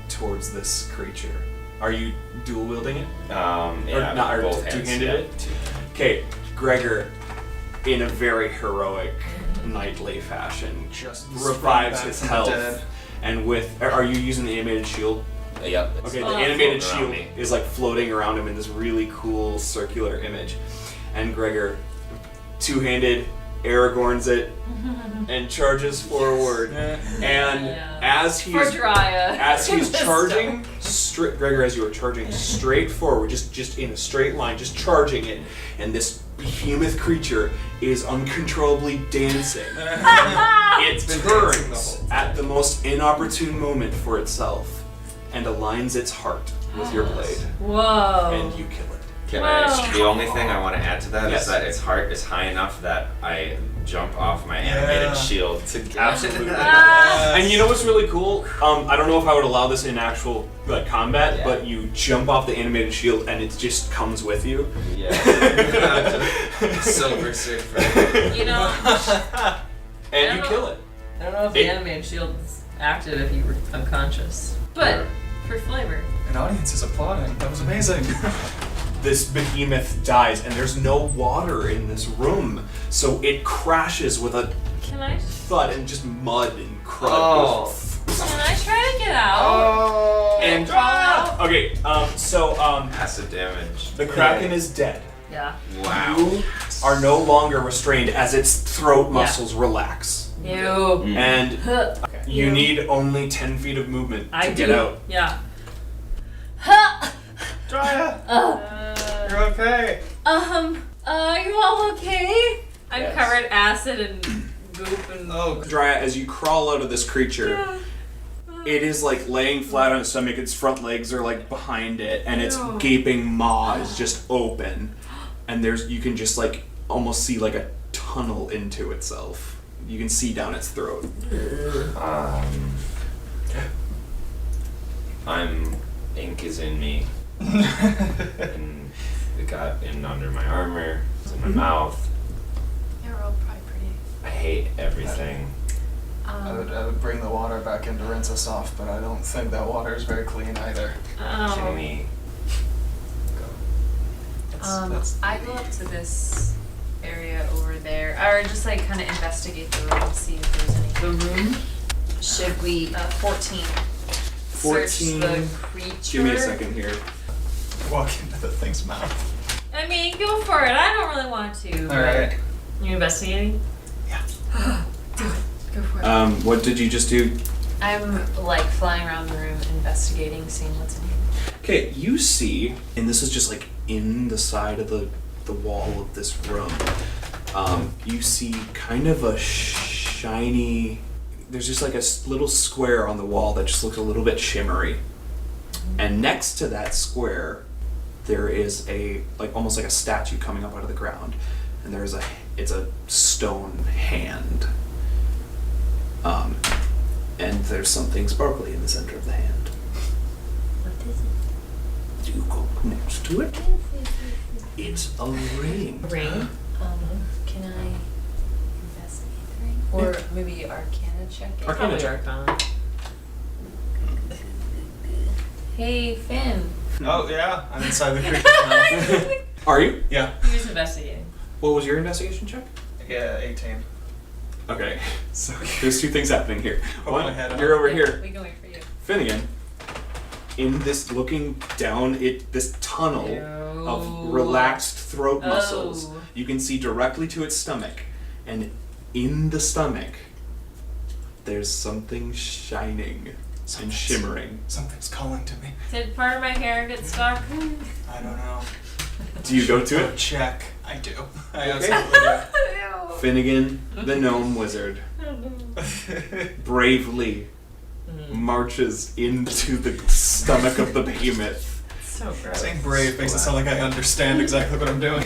towards this creature. Are you dual wielding it? Yeah, not, or both hands. two-handed Yeah, it? Okay, Gregor, in a very heroic knightly fashion, Just revives spring back his from the health. dead. And are you using the animated shield? Yep. it's Okay, the floating animated around shield me. is floating around him in this really cool circular image. And Gregor, two-handed, Aragorns it, and charges forward. And Yeah. as For he's Drya. as he's This charging, stuff. straight, Gregor, as you are charging straight forward, just in a straight line, just charging it, and this behemoth creature is uncontrollably dancing. It turns at the most inopportune moment for itself and aligns its heart with your blade, Whoa. and you kill it. Can Wow. I? The only thing I want to add to that is Yes. that its heart is high enough that I jump off my animated shield to get Absolutely. Ah. And you know what's really cool? I don't know if I would allow this in actual combat, Yeah. but you jump off the animated shield and it just comes with you. Yeah. Silver Surfer. You know, And you kill it. I don't know if the animated shield is active if you were unconscious. But for flavor. An audience is applauding. That was amazing. This behemoth dies, and there's no water in this room, so it crashes with a Can I thud and just mud and crud. Oh. goes can I try to get out? Oh. and Crawl out? okay, so Acid damage. the Kraken is dead. Yeah. Wow. You are no longer restrained as its throat muscles relax, Ew. and Huh. you Ew. need only 10 feet of movement to I get do. out. Yeah. Ha! Drya, you're okay. Are you all okay? I'm Yes. covered in acid and goop and. Oh, Drya, as you crawl out of this creature, it is like laying flat on its stomach, its front legs are like behind it, and its Ew. gaping maw is just open. And you can just like almost see like a tunnel into itself. You can see down its throat. Ink is in me. And it got in under my armor, it's in my mouth. You're all probably pretty. I hate everything. I would bring the water back in to rinse us off, but I don't think that water is very clean either. Can we go? I go up to this area over there, or just like kind of investigate the room, see if there's any. The room? Should we? 14. 14. Search the creature. Give me a second here. Walk into the thing's mouth. I mean, go for it. I don't really want to. but- Alright. You investigating? Yeah. Do it. Go for it. What did you just do? I'm like flying around the room, investigating, seeing what's in here. Okay, you see, and this is just like in the side of the wall of this room, you see kind of a shiny, there's just like a little square on the wall that just looks a little bit shimmery. And next to that square, there is almost like a statue coming up out of the ground. And it's a stone hand. And there's something sparkly in the center of the hand. What is it? You go next to it. It's a ring. Ring? Can I investigate the ring? Or maybe Arcana check it? Arcana Probably check. Arcana. Hey, Finn. Oh, yeah, I'm inside the creature's mouth. Are you? Yeah. He was investigating. What was your investigation check? Yeah, 18. Okay, so there's two things happening here. Put One, my head you're up. over here. We can wait for you. Finnegan, in this looking down this tunnel of relaxed throat muscles, Oh. you can see directly to its stomach, and in the stomach, there's something shining and shimmering. Something's calling to me. Did part of my hair get stuck? I don't know. Do you go to Go it? check. I do. I Okay. absolutely Finnegan, the gnome wizard, do. bravely marches into the stomach of the behemoth. So gross. Saying brave makes it sound like I understand exactly what I'm doing.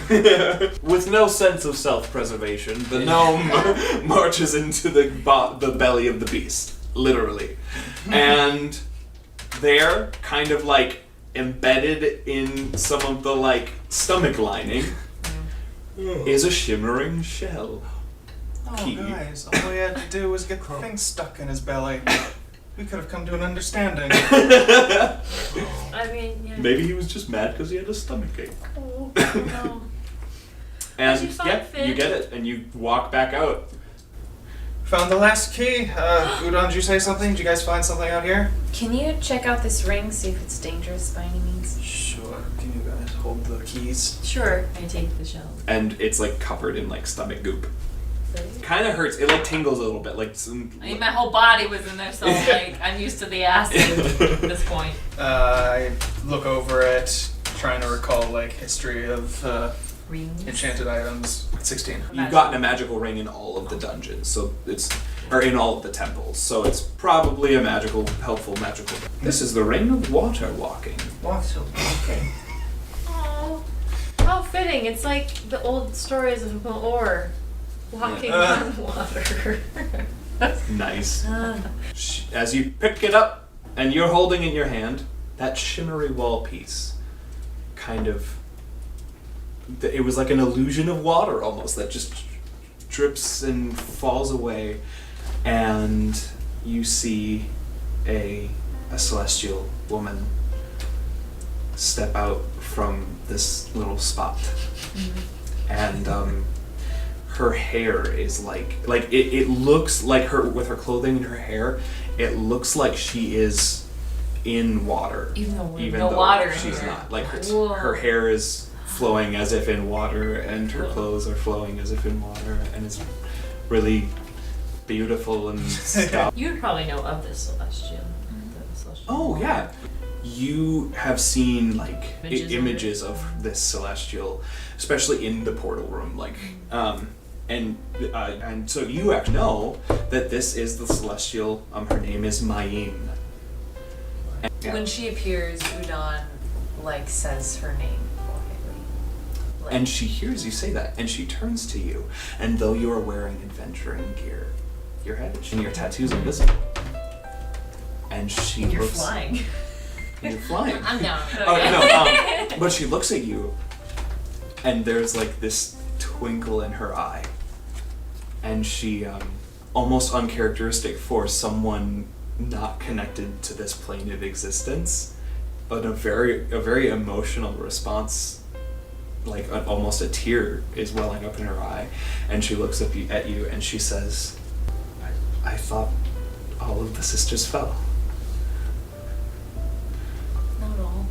With no sense of self-preservation, the gnome marches into the belly of the beast, literally. And there, kind of like embedded in some of the like stomach lining, is a shimmering shell. Oh, Key. guys, all we had to do was get the thing stuck in his belly. We could have come to an understanding. I mean, yeah. Maybe he was just mad because he had a stomach ache. Oh, no. And Did you find yeah, Finn? you get it, and you walk back out. Found the last key. Udon, did you say something? Did you guys find something out here? Can you check out this ring, see if it's dangerous by any means? Sure. Can you guys hold the keys? Sure. I take the shell. And it's like covered in like stomach goop. Kind of hurts. It like tingles a little bit, like some. I mean, my whole body was in there, so like I'm used to the acid at this point. I look over it, trying to recall like history of Rings. enchanted items. 16. You've gotten a magical ring in all of the dungeons, so or in all of the temples, so it's probably a helpful magical. This is the ring of water walking. Water. Okay. Oh, how fitting! It's like the old stories of Maor walking on water. Nice. As you pick it up and you're holding in your hand that shimmery wall piece, kind of. It was like an illusion of water almost that just drips and falls away, and you see a celestial woman step out from this little spot, and her hair is like it looks like her with her clothing and her hair. It looks like she is in water, Even though water in she's here. not. Like Whoa. her hair is flowing as if in water, and her clothes are flowing as if in water, and it's really beautiful and stuff. You would probably know of this celestial. Oh yeah, you have seen like Images of images of this celestial, especially in the portal room, like and so you have to know that this is the celestial. Her name is Mayim. When she appears, Udon like says her name quietly. Like, And she hears you say that, and she turns to you, and though you are wearing adventuring gear, your head and your tattoo's invisible. And she You're looks. flying. You're flying. I'm down. Oh no! But she looks at you, and there's like this twinkle in her eye, and she, almost uncharacteristic for someone not connected to this plane of existence, but a very emotional response. Like almost a tear is welling up in her eye, and she looks up at you and she says, I thought all of the sisters fell. not all.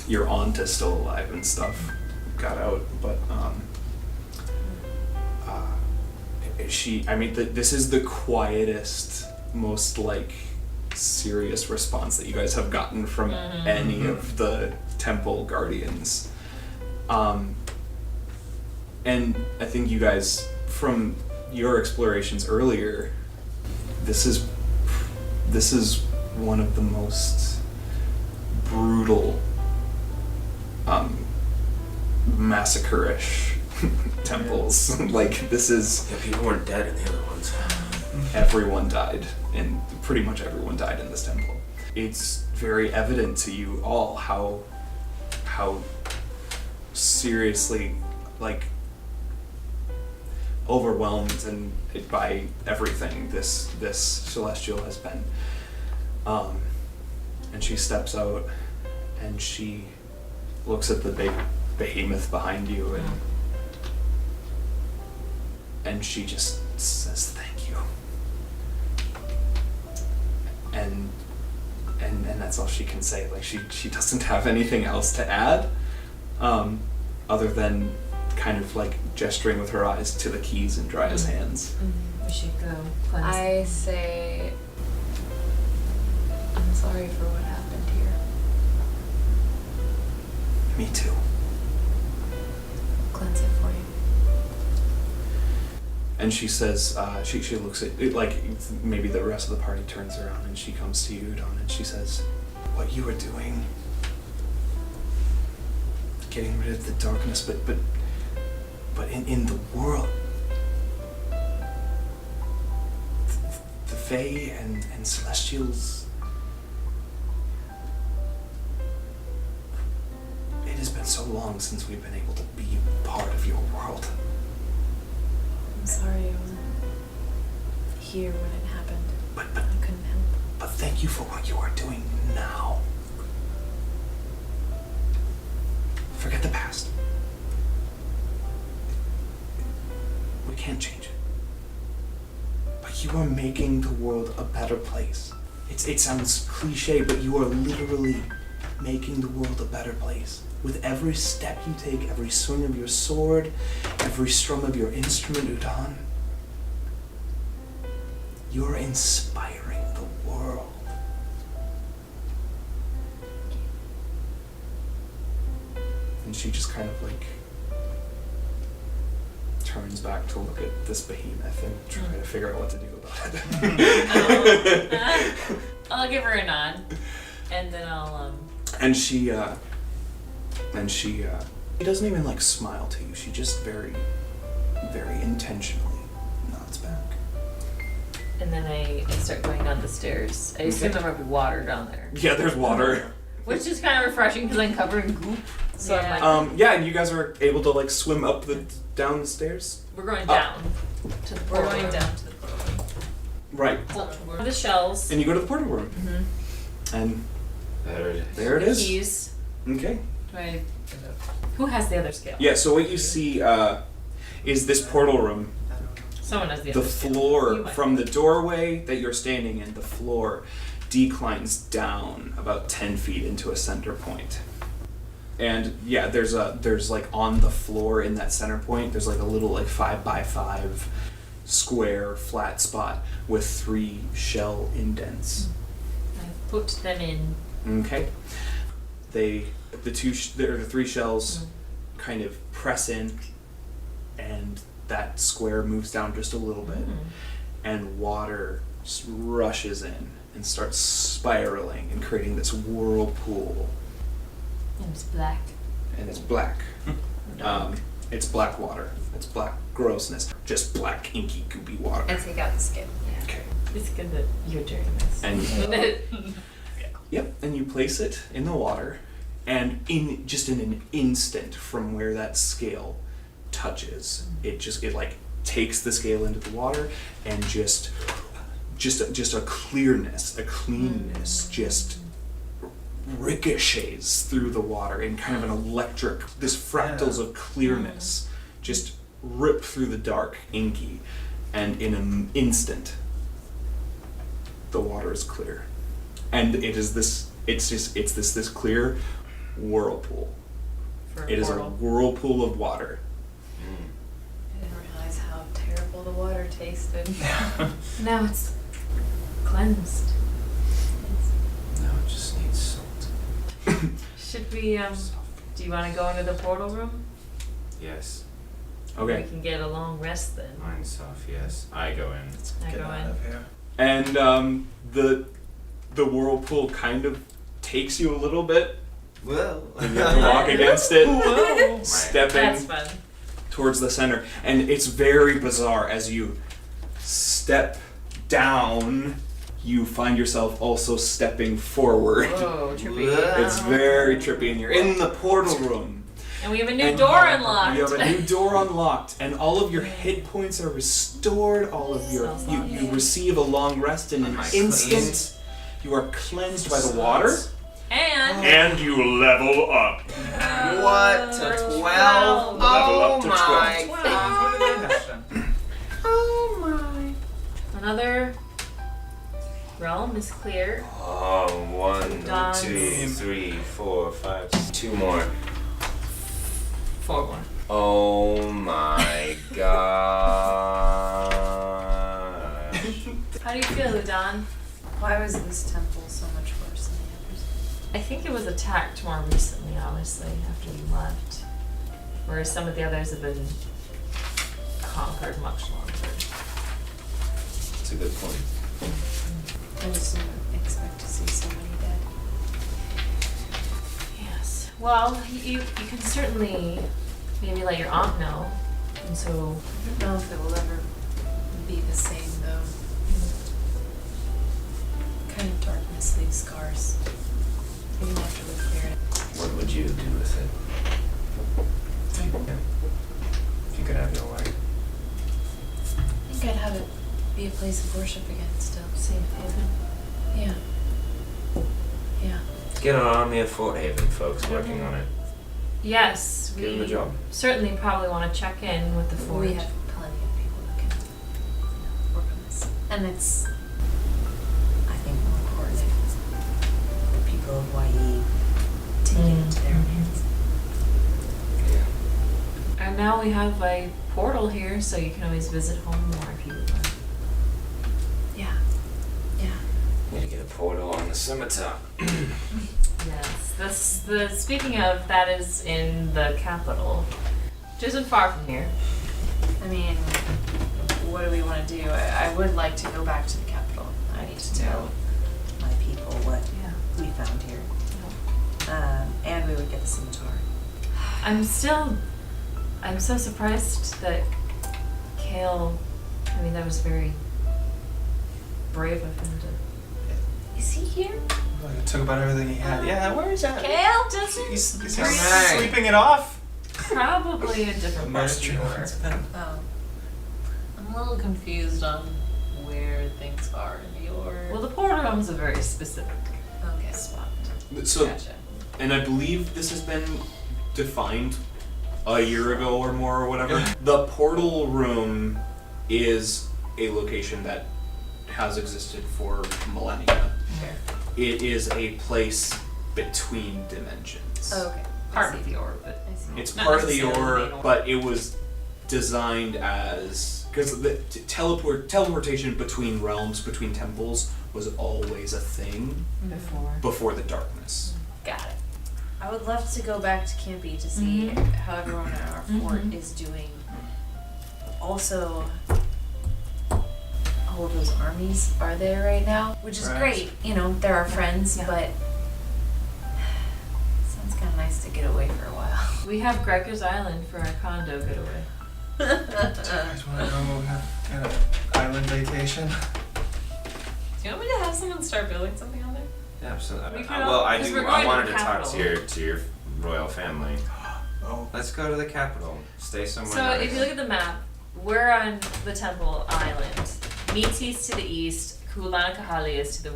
Your aunt is still alive and stuff, got out, but this is the quietest, most like serious response that you guys have gotten from any of the temple guardians. And I think you guys, from your explorations earlier, this is one of the most brutal, massacre-ish temples. Like, this is... Yeah, people weren't dead in the other ones. Everyone died, and pretty much everyone died in this temple. It's very evident to you all how seriously, like, overwhelmed and by everything this celestial has been. And she steps out and she looks at the big behemoth behind you, and she just says thank you. And that's all she can say. Like, she doesn't have anything else to add, other than kind of like gesturing with her eyes to the keys in Dry's hands. We should go cleanse. I say, I'm sorry for what happened here. Me too. Cleanse it for you. And she says, she looks at it, like maybe the rest of the party turns around and she comes to you, Don, and she says, what you were doing, getting rid of the darkness, but in the world, the Fae and Celestials, it has been so long since we've been able to be part of your world. I'm sorry I wasn't here when it happened. But I couldn't help. But thank you for what you are doing now. Forget the past. We can't change it. But you are making the world a better place. It sounds cliche, but you are literally making the world a better place. with every step you take, every swing of your sword, every strum of your instrument, Udon, you're inspiring the world. And she just kind of like turns back to look at this behemoth and try to figure out what to do about it. I'll give her a nod, and then I'll She doesn't even like smile to you. She just very, very intentionally nods back. And then I start going down the stairs. I assume there might be water down there. Yeah, there's water. Which is kind of refreshing because I'm covered in goop. So Yeah. I'm like, Yeah, and you guys are able to like swim up down the stairs. we're going down to the portal. We're going room. down to the portal. Right. Where are the shells? And you go to the portal room. And there it is. Keys. Okay. Do I? Who has the other scale? Yeah. So what you see is this portal room. Someone has the The other scale. floor You might. from the doorway that you're standing in, the floor declines down about 10 feet into a center point. And yeah, there's like on the floor in that center point, there's like a little like 5x5 square flat spot with 3 shell indents. I put them in. Okay. The 3 shells kind of press in, and that square moves down just a little bit, and water rushes in and starts spiraling and creating this whirlpool. And it's black. And it's black. It's black water. It's black grossness. Just black, inky, goopy water. And take out the skin. Okay. It's good that you're doing this. And yep, and you place it in the water, and in an instant from where that scale touches, it like takes the scale into the water, and just a clearness, a cleanness, just ricochets through the water in kind of an electric, this fractals of clearness just rip through the dark, inky, and in an instant the water is clear, and it's this clear whirlpool. It is a whirlpool of water. I didn't realize how terrible the water tasted. Now it's cleansed. No, it just needs salt. Should we, do you want to go into the portal room? Yes. Okay. We can get a long rest then. Mine's off, yes. I go in. I Get go out in. of here. And the whirlpool kind of takes you a little bit. Well. And you have to walk against it, Whoa. stepping That's fun. towards the center. And it's very bizarre as you step down, you find yourself also stepping forward. Whoa, trippy. It's very trippy, and you're in the portal room. And we have a new And door unlocked. You have a new door unlocked, and all of your hit points are restored. All of your you receive a long rest in an instant. You are cleansed by the water, and you level up. What? To 12? Level up to 12. What did I have then? Oh my. Another realm is clear. Oh, 1, Dance. 2, 3, 4, 5, 6. 2 more. 4 more. Oh my gosh. How do you feel, Udon? Why was this temple so much worse than the others? I think it was attacked more recently, honestly, after you left. Whereas some of the others have been conquered much longer. That's a good point. I just didn't expect to see so many dead. Yes. Well, you can certainly maybe let your aunt know. And so, I don't know if it will ever be the same though. Kind of darkness leaves scars. Even after we clear it. What would you do with it? If you could have your way. I think I'd have it be a place of worship again still. safe haven. Yeah. Yeah. Get an army of Fort Haven folks working on it. Yes, Give them a we job. certainly probably want to check in with the fort. We have plenty of people who can work on this. And it's, I think, more important if the people of Hawaii take it into their own hands. And now we have a portal here, so you can always visit home more if you would like. Yeah. Yeah. Need to get a portal on the scimitar. Yes. Speaking of, that is in the capital, which isn't far from here. I mean, what do we want to do? I would like to go back to the capital. I need to tell my people what we found here. And we would get the scimitar. I'm so surprised that Kale, I mean, that was very brave of him to. Is he here? Like, it took about everything he had. Yeah, where is that? Kale doesn't? He's Hey. sleeping it off. Probably a different part of the war. Oh. I'm a little confused on where things are in your... Well, the portal room's a very specific Okay. spot. So, Gotcha. and I believe this has been defined a year ago or more or whatever. The portal room is a location that has existed for millennia. It is a place between dimensions. Oh, okay. Part of the orbit. I see. It's Not part of the necessarily orb, main but it was designed as because the teleportation between realms, between temples, was always a thing before the darkness. Got it. I would love to go back to Campy to see how everyone at our fort is doing. Also, all of those armies are there right now, which is Right. great. You know, they're our friends, but sounds kind of nice to get away for a while. We have Gregor's Island for our condo getaway. You guys want to go have an island vacation? Do you want me to have someone start building something on there? Yeah, absolutely. We could Well, I because do. we're going I to wanted the to talk capital. to your royal family. Oh. Let's go to the capital. Stay somewhere. So nice. if you look at the map, we're on the Temple Island. Meeti's to the east, Kulanakahali is to the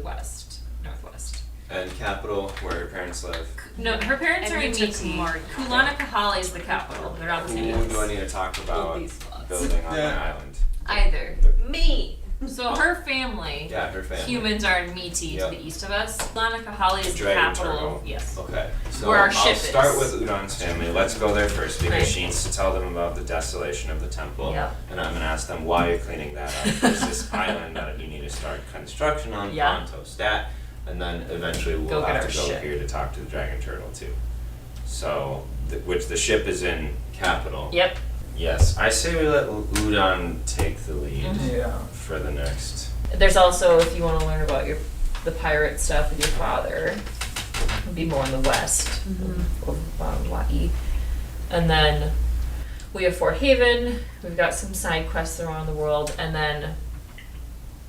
northwest. And capital, where your parents live. No, her parents And are we in took Meeti. Marty. Kulanakahali is the capital. They're not the same. Who do I need to talk about these spots. building on Yeah. my island? Either. Me! So her family, Yeah, her family. humans are in Meeti Yep. to the east of us. Kulanakahali is the Dragon capital. Turtle. Yes. Okay, so Where our I'll ship start is. with Udon's family. Let's go there first because Right. she needs to tell them about the desolation of the temple. Yep. And I'm going to ask them why you're cleaning that up. There's this island that you need to start construction on, Yeah. Ponto Stat, and then eventually we'll Go get have our to go ship. here to talk to the Dragon Turtle too. So, which the ship is in capital. Yep. Yes, I say we let Udon take the lead Yeah. for the next. There's also, if you want to learn about the pirate stuff with your father, it'd be more in the west of Wai. And then we have Fort Haven. We've got some side quests around the world, and then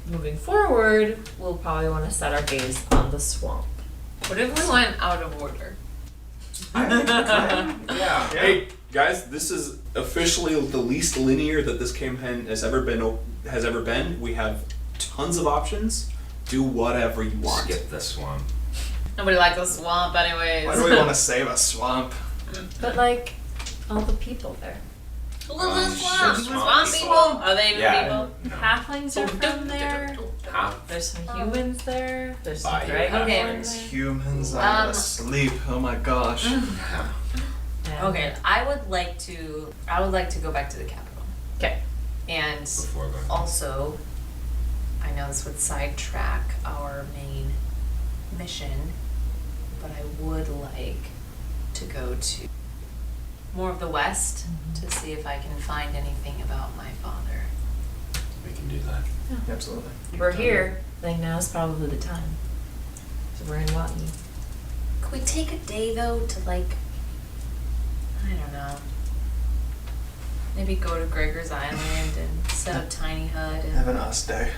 moving forward, we'll probably want to set our gaze on the swamp. What if we went out of order? Yeah. Hey guys, this is officially the least linear that this campaign has ever been. We have tons of options. Do whatever you want. Skip the swamp. Nobody likes a swamp anyways. Why do we want to save a swamp? But like, all the people there. Who lives in a swamp? Swamp Swamp people. people? Are they even Yeah. people? Halflings are from there. Huh? There's some humans there. There's some Bye, you dragonborn halflings. there. Humans are asleep. Oh my gosh. And- Okay, I would like to go back to the capital. Okay. And Before going. also, I know this would sidetrack our main mission, but I would like to go to more of the west to see if I can find anything about my father. We can do that. Absolutely. We're here. I think now is probably the time. So we're in Watney. Could we take a day though to like, I don't know, maybe go to Gregor's Island and set up tiny hut and Have an us day.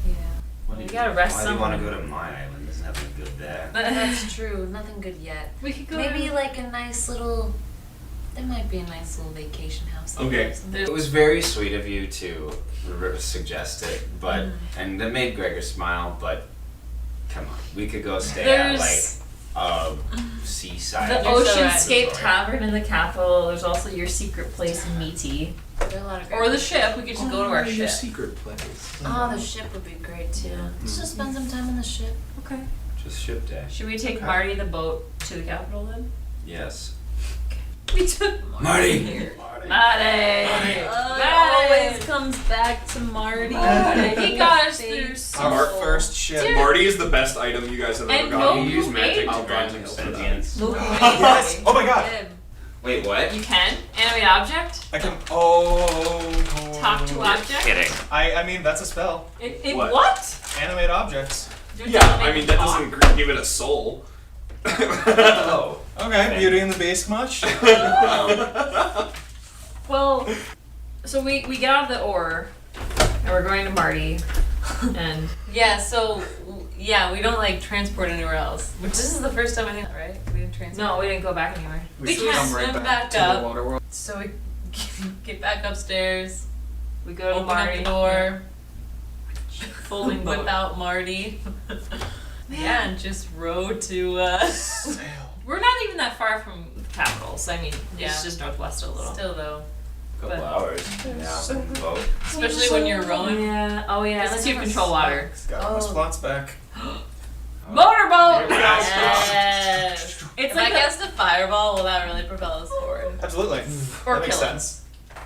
yeah. You gotta rest Why do you want to somewhere. go to my island? There's nothing good there. That's true. Nothing good yet. We could go Maybe to- like a nice little. There might be a nice little vacation house. out Okay. there or something. It was very sweet of you to suggest it, but and that made Gregor smile. But come on, we could go stay at There's like seaside. the You're so right. Oceanscape Tavern in the capital. There's also your secret place in Meaty. There are a lot of Or the ship. We could just go to our Your ship. secret place. Oh, the ship would be great too. Let's just spend some time on the ship. Okay. Just ship day. Should we take Marty the boat to the capital then? Yes. We took Marty! here. Marty! It always comes back to Marty. He got us through so Our first ship. Dude. Marty is the best item you guys have ever And gotten. You use Moku magic made- to grant him sentience. Yes. Oh my god. Wait, what? You can? Animate object? I can. Oh. Talk to object? Kidding. I mean, that's a spell. What? What? Animate objects. Yeah, I mean, that doesn't give it a soul. Oh. Okay, Beauty and the Beast much? Well, so we get out of the ore, and we're going to Marty, and Yeah, so, yeah, we don't like transport anywhere else. Which this is the first time I think, right? We didn't transport. no, we didn't go back anywhere. We should can't come right swim back back to up. the water world. So we get back upstairs, We go to open up Marty. the door, Folding boat. whip out Marty. Yeah, and just row to, We're not even that far from the capital, so I mean, Yeah. it's just northwest a little. still though. Couple hours. Yeah. Boat. Especially when you're rowing. Yeah. Oh yeah. Unless you control water. Got my spots back. Motorboat. Yes. It's If like I cast a fireball, will that really propel us forward? Absolutely. Or that makes kill sense.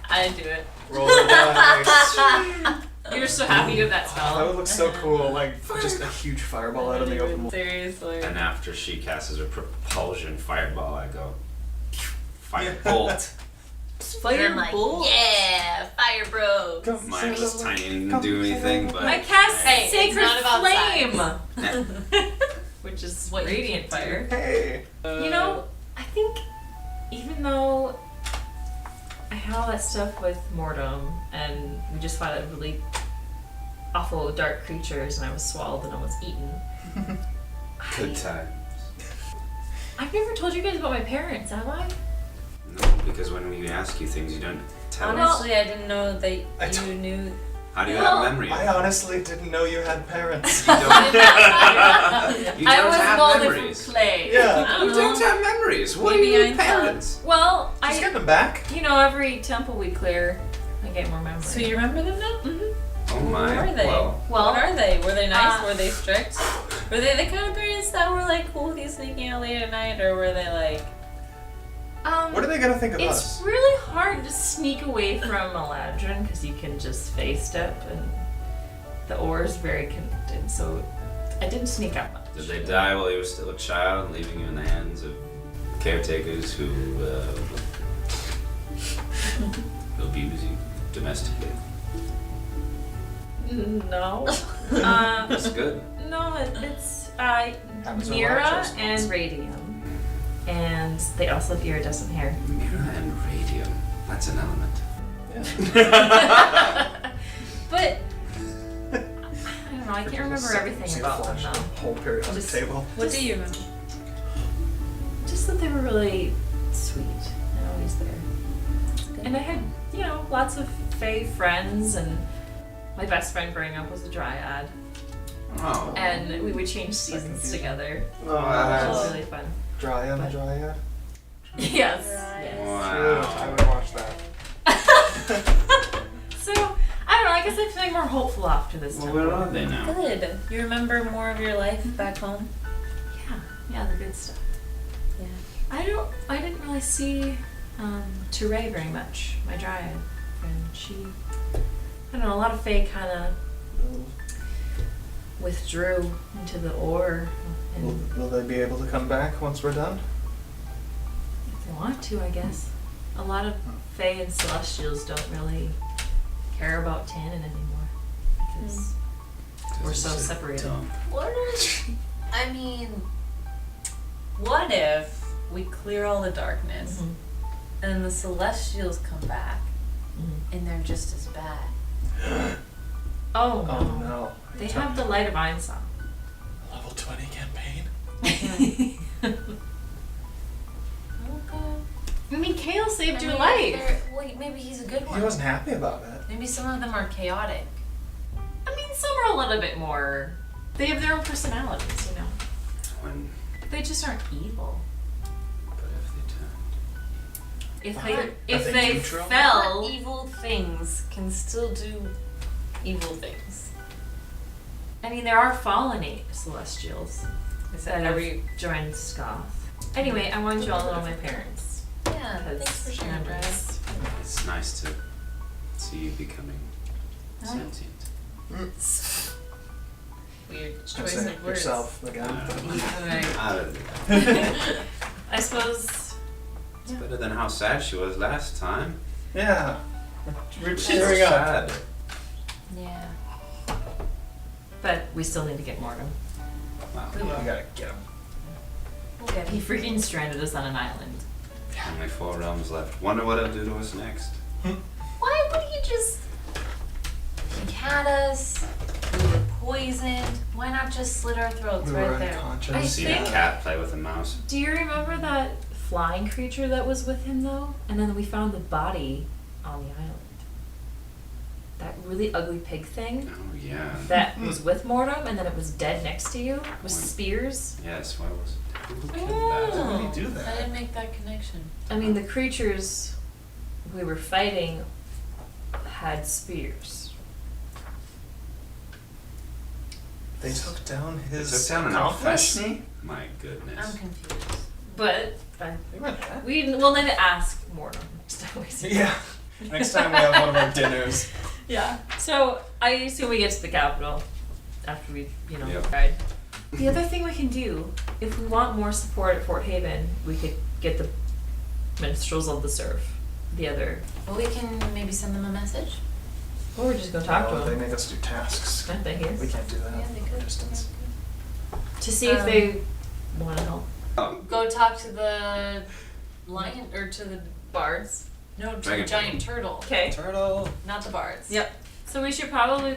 I didn't do it. Roll the dice. You're so happy you have that That spell. would look so cool, like just a huge fireball out of the open. Seriously. And after she casts her propulsion fireball, I go firebolt. Firebolt? Yeah, fire bro. Mine was tiny and didn't do anything, but I cast Hey, it's Sacred not about Flame, Which is what Radiant Fire. Hey. You know, I think even though I had all that stuff with Mortem and we just fought a really awful dark creatures and I was swallowed and almost eaten. good time. I've never told you guys about my parents, have I? No, because when we ask you things, you don't tell us. Honestly, I didn't know that I you don't- knew. How do you Well, have memory? I honestly didn't know you had parents. You don't, you I don't was have molded memories. from clay. Yeah. You don't have memories. What Maybe are I your thought- parents? Well, Just get them back. you know, every temple we clear, I get more memory. So you remember them now? Oh my. Who are they? Well, What are they? Were they nice? Uh, Were they strict? Were they the kind of parents that were like cool with you sneaking out late at night, or were they like? What are they gonna think of It's us? really hard to sneak away from Eladrin because you can just face step and the ore is very connected. So I didn't sneak out much. did they die while you were still a child, leaving you in the hands of caretakers who abuse you domestically? No. That's good. No, it's Happens with Mira watches. and Radium, and they also have iridescent hair. Mirror and radium. That's an element. But I don't know. I can't remember everything about them though. Whole period on the Just- table. What do you remember? Just that they were really sweet and always there. And I had, you know, lots of Fae friends, and my best friend growing up was a Dryad, Oh. and we would change seasons together. It Oh, was really fun. Dryad, But- Dryad. Yes. Yes. Wow. I would watch that. So I don't know. I guess I'm feeling more hopeful after this. Well, temple. where are they now? Good. You remember more of your life back home? Yeah, the good stuff. Yeah. I didn't really see Touré very much. My Dryad friend. She, I don't know. A lot of Fae kind of withdrew into the ore, and Will they be able to come back once we're done? if they want to, I guess. A lot of Fae and Celestials don't really care about Tannen anymore because we're so separated. What if? I mean, what if we clear all the darkness Mhm. and the Celestials come back Mhm. and they're just as bad? Oh no. Oh no. They have the Light of Einstein. Level 20 campaign. I mean, Kale saved your I mean, life. Wait, maybe he's a good He one. wasn't happy about it. Maybe some of them are chaotic. I mean, some are a little bit more. They have their own personalities, you know. When, They just aren't evil. but if they turned. If Are if they they neutral? fell, Evil things can still do evil things. I mean, there are fallen Celestials Is that have joined Scoth. Anyway, I wanted you all to know my parents. Yeah, Because thanks for sharing, remember Brian. this. nice to see you becoming sentient. Weird Just choice say of words. yourself again. Alright. I don't know. I suppose. It's better than how sad she was last time. Yeah. We're She's cheering up. sad. Yeah. But we still need to get Mortem. Wow. We gotta get him. We'll get He it. freaking stranded us on an island. Only 4 realms left. Wonder what he'll do to us next. Why would he just... He had us. We were poisoned. Why not just slit our throats We right were there? unconscious. I See think- a cat play with a mouse. Do you remember that flying creature that was with him though? And then we found the body on the island. That really ugly pig thing Oh yeah. that was with Mortem and then it was dead next to you with When- spears. Yes. Why was it? Who killed Oh, that? Why did he do that? I didn't make that connection. I mean, the creatures we were fighting had spears. They took down his Took down an accomplice? accomplice? My goodness. I'm confused. But They went that? we'll need to ask Mortem next time we see him. Yeah. Next time we have one of our dinners. Yeah. So I assume we get to the capital after we, Yep. tried. The other thing we can do, if we want more support at Fort Haven, we could get the minstrels of the surf. The other. Well, we can maybe send them a message. Or we're just gonna talk to They them. make us do tasks. I think We can't do that Yeah, they from could. a distance. to see if they want to help. Go talk to the lion, or to the bards. No, to the Dragon giant turtle. Okay. Turtle. Not the bards. Yep. So we should probably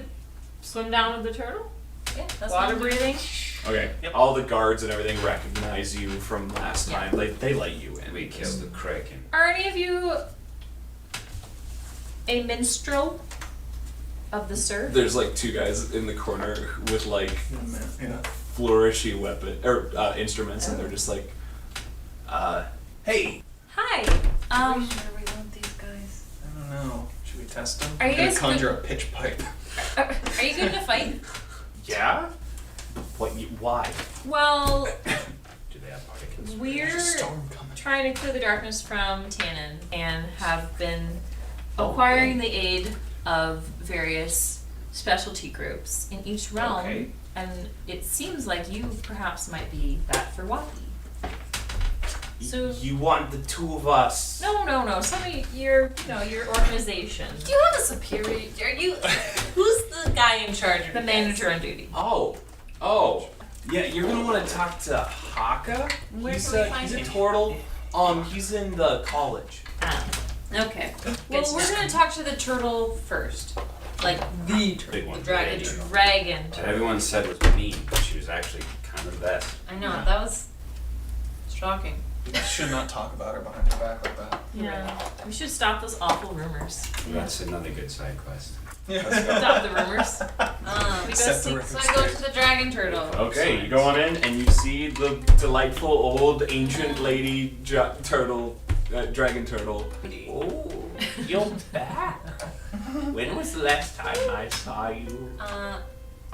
swim down with the turtle. Yeah, that's Water fine. breathing. Okay. All the guards and everything recognize you from last time. They let you in. We killed the kraken. Are any of you a minstrel of the surf? There's like 2 guys in the corner with like Yeah. flourishy weapon or instruments, and they're just like, "Hey, Hi. Are we sure we want these guys? I don't know. Should we test them? Are you I'm gonna guys conjure a pitch pipe. Are you good to fight? yeah, why?" Well, Do they have particles? we're There's a storm coming. trying to clear the darkness from Tannen and have been acquiring the aid of various specialty groups in each realm. Okay. And it seems like you perhaps might be that for Wai. So You want the 2 of us? no. Some of your organization, Do you have a superior? Are you? Who's the guy in charge of the you manager guys? on duty. Oh, yeah. You're gonna want to talk to Haka. Where he's can we a find he's a him? turtle. He's in the college. Okay. Well, Well, we're gonna talk to the turtle first. Like the turtle, Big one. the dragon Yeah, turtle. Dragon. That everyone said was mean, but she was actually kind of the best. I know, that was shocking. We should not talk about her behind her back like that. Yeah. We should stop those awful rumors. That's another good side quest. Stop the rumors. We go Set the see. record So I go to the dragon turtle. Okay, you go on in and you see the delightful old ancient lady turtle, dragon turtle. Oh, you're back. When was the last time I saw you?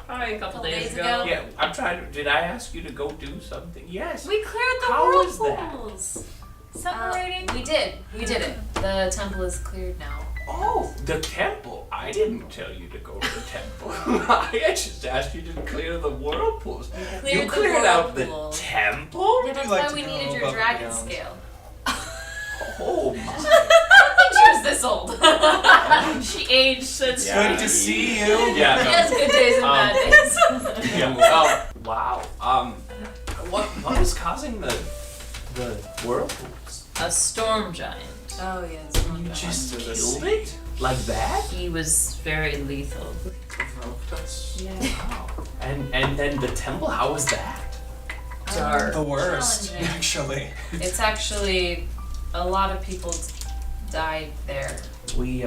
Probably a couple Couple days days ago. ago. Yeah, I'm trying to. Did I ask you to go do something? Yes. We cleared the How was that? whirlpools. Separating. We did it. The temple is cleared now. Oh, the temple. I didn't tell you to go to the temple. I just asked you to clear the whirlpools. Cleared You the cleared out the whirlpool. temple? Yeah, that's like why to we go needed your above and dragon beyond. scale. Oh my. I think she was this old. She aged since. Yeah. Good to see you. Yeah, no. Yes, good days and bad days. Yeah. Wow. What was causing the whirlpools? A storm giant. Oh yes. You just killed it like that? He was very lethal. Provoked us. Yeah. Wow. And then the temple. How was that? Dark. The worst, Challenging. actually. It's actually a lot of people died there. We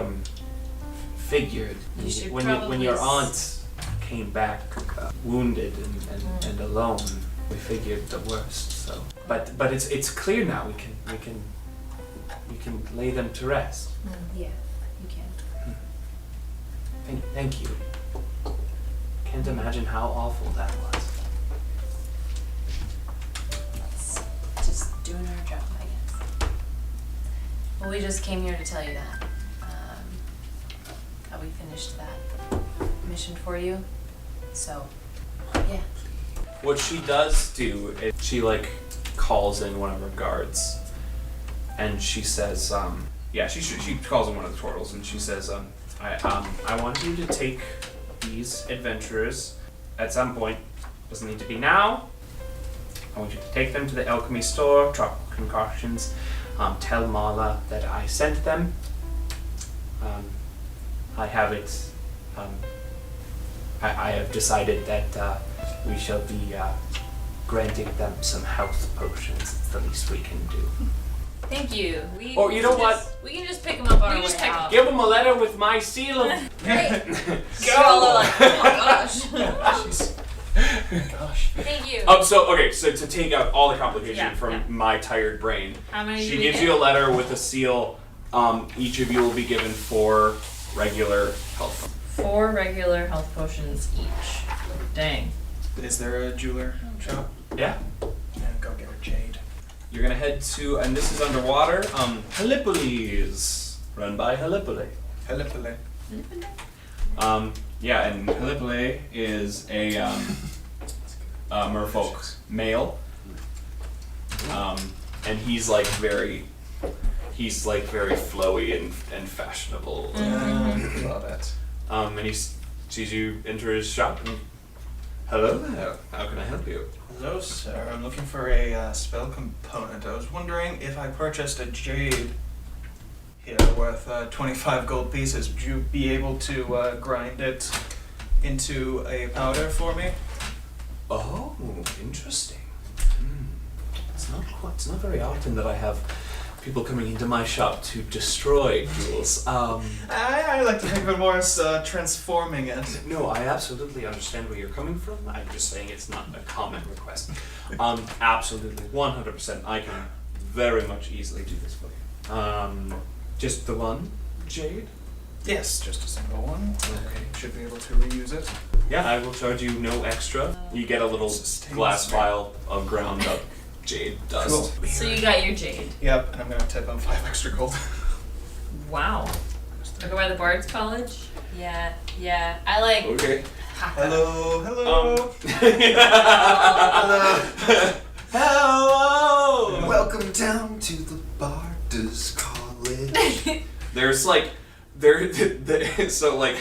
figured You should when probably your s- aunt came back wounded and alone, we figured the worst. So, but it's clear now. We can lay them to rest. Yeah, you can. Thank you. Can't imagine how awful that was. It's just doing our job, I guess. Well, we just came here to tell you that. we finished that mission for you. So, yeah. What she does do is she like calls in one of her guards, and she says, she calls in one of the turtles, and she says, I want you to take these adventurers at some point. Doesn't need to be now. I want you to take them to the alchemy store, Tropical Concoctions. Tell Marla that I sent them. I have it. I have decided that we shall be granting them some health potions. It's the least we can do. Thank you. Or you know what? We can just pick them up on our way out. Give them a letter with my seal of. Great. Go! Like, oh my gosh. Gosh. Thank you. So to take out all the complication from my tired brain, How many she do we gives get? you a letter with a seal. Each of you will be given 4 regular health. 4 regular health potions each. Dang. Is there a jeweler shop? Yeah. Yeah, go get her jade. You're gonna head to, and this is underwater, Helipolis, run by Helipole. Helipole. And Helipole is a merfolk male, and he's like very flowy and fashionable. Love it. And he sees you enter his shop. And, hello there. How can I help you? Hello, sir. I'm looking for a spell component. I was wondering if I purchased a jade here worth 25 gold pieces, would you be able to grind it into a powder for me? Oh, interesting. It's not very often that I have people coming into my shop to destroy jewels. I like to think of it more as transforming it. No, I absolutely understand where you're coming from. I'm just saying it's not a common request. Absolutely, 100%. I can very much easily do this for you. Just the one jade? Yes, just a single one. Okay. Should be able to reuse it. Yeah, I will charge you no extra. You get a little glass vial of ground up jade dust. Cool. So you got your jade. Yep, and I'm gonna tip him 5 extra gold. Wow. Go by the Bard's College? Yeah. I like. Okay. Hello. Hello. Welcome down to the Bard's College. There's like, so like,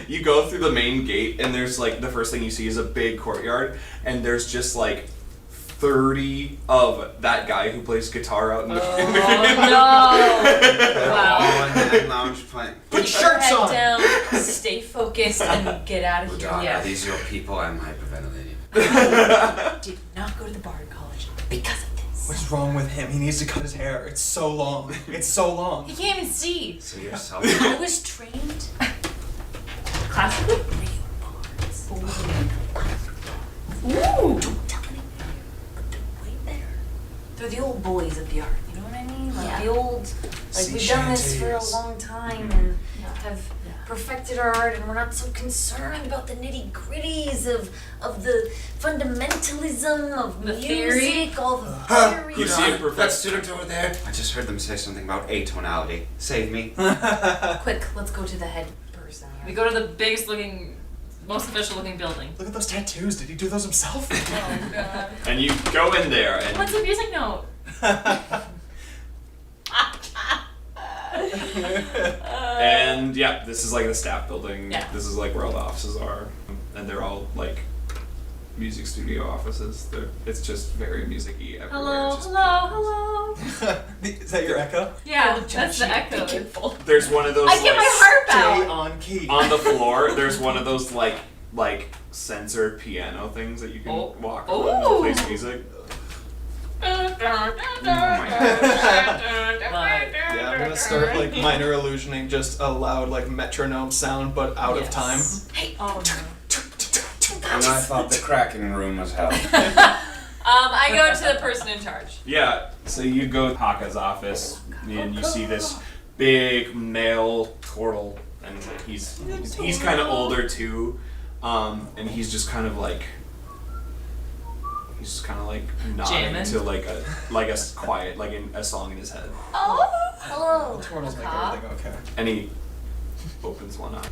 you go through the main gate and there's like, the first thing you see is a big courtyard and there's just like 30 of that guy who plays guitar out in the Oh no! All in that lounge playing. Put Keep shirts your on! head down, stay focused, and get out of here. Are these your people? I'm hyperventilating. Did not go to the Bard College because of this. What's wrong with him? He needs to cut his hair. It's so long. It's so long. He can't even see. So you're self. I was trained Classically? real bards. Ooh! Don't tell anyone, but they're way better. They're the old boys of the art, you know what I mean? Like the old, like we've done this for a long time and have perfected our art, and we're not so concerned about the nitty gritties of the fundamentalism of The music, theory? all the theory. You see a That student over there? I just heard them say something about atonality. Save me. Quick, let's go to the head person We here. go to the biggest looking, most official looking building. Look at those tattoos. Did he do those himself? Oh god. And you go in there and What's the music note? and yeah, this is like the staff building. Yeah. This is like where all the offices are, and they're all like music studio offices. It's just very music-y everywhere. Hello, It's just hello. Is that your echo? Yeah, that's the echo. There's one of those. I get like, my heart Stay out. on key. on the floor. There's one of those like censored piano things that you can walk on and Ooh. plays music. Yeah, I'm gonna start like minor illusioning just a loud like metronome sound, but out of time. Hey, Oh no. And I thought the Kraken room was hell. I go to the person in charge. Yeah, so you go to Haka's office and you see this big male turtle, and he's kind of older too, and he's just kind of like nodding Jamming. to like a quiet a song in his head, oh, hello. Turtles make Huh? everything okay. and he opens one eye.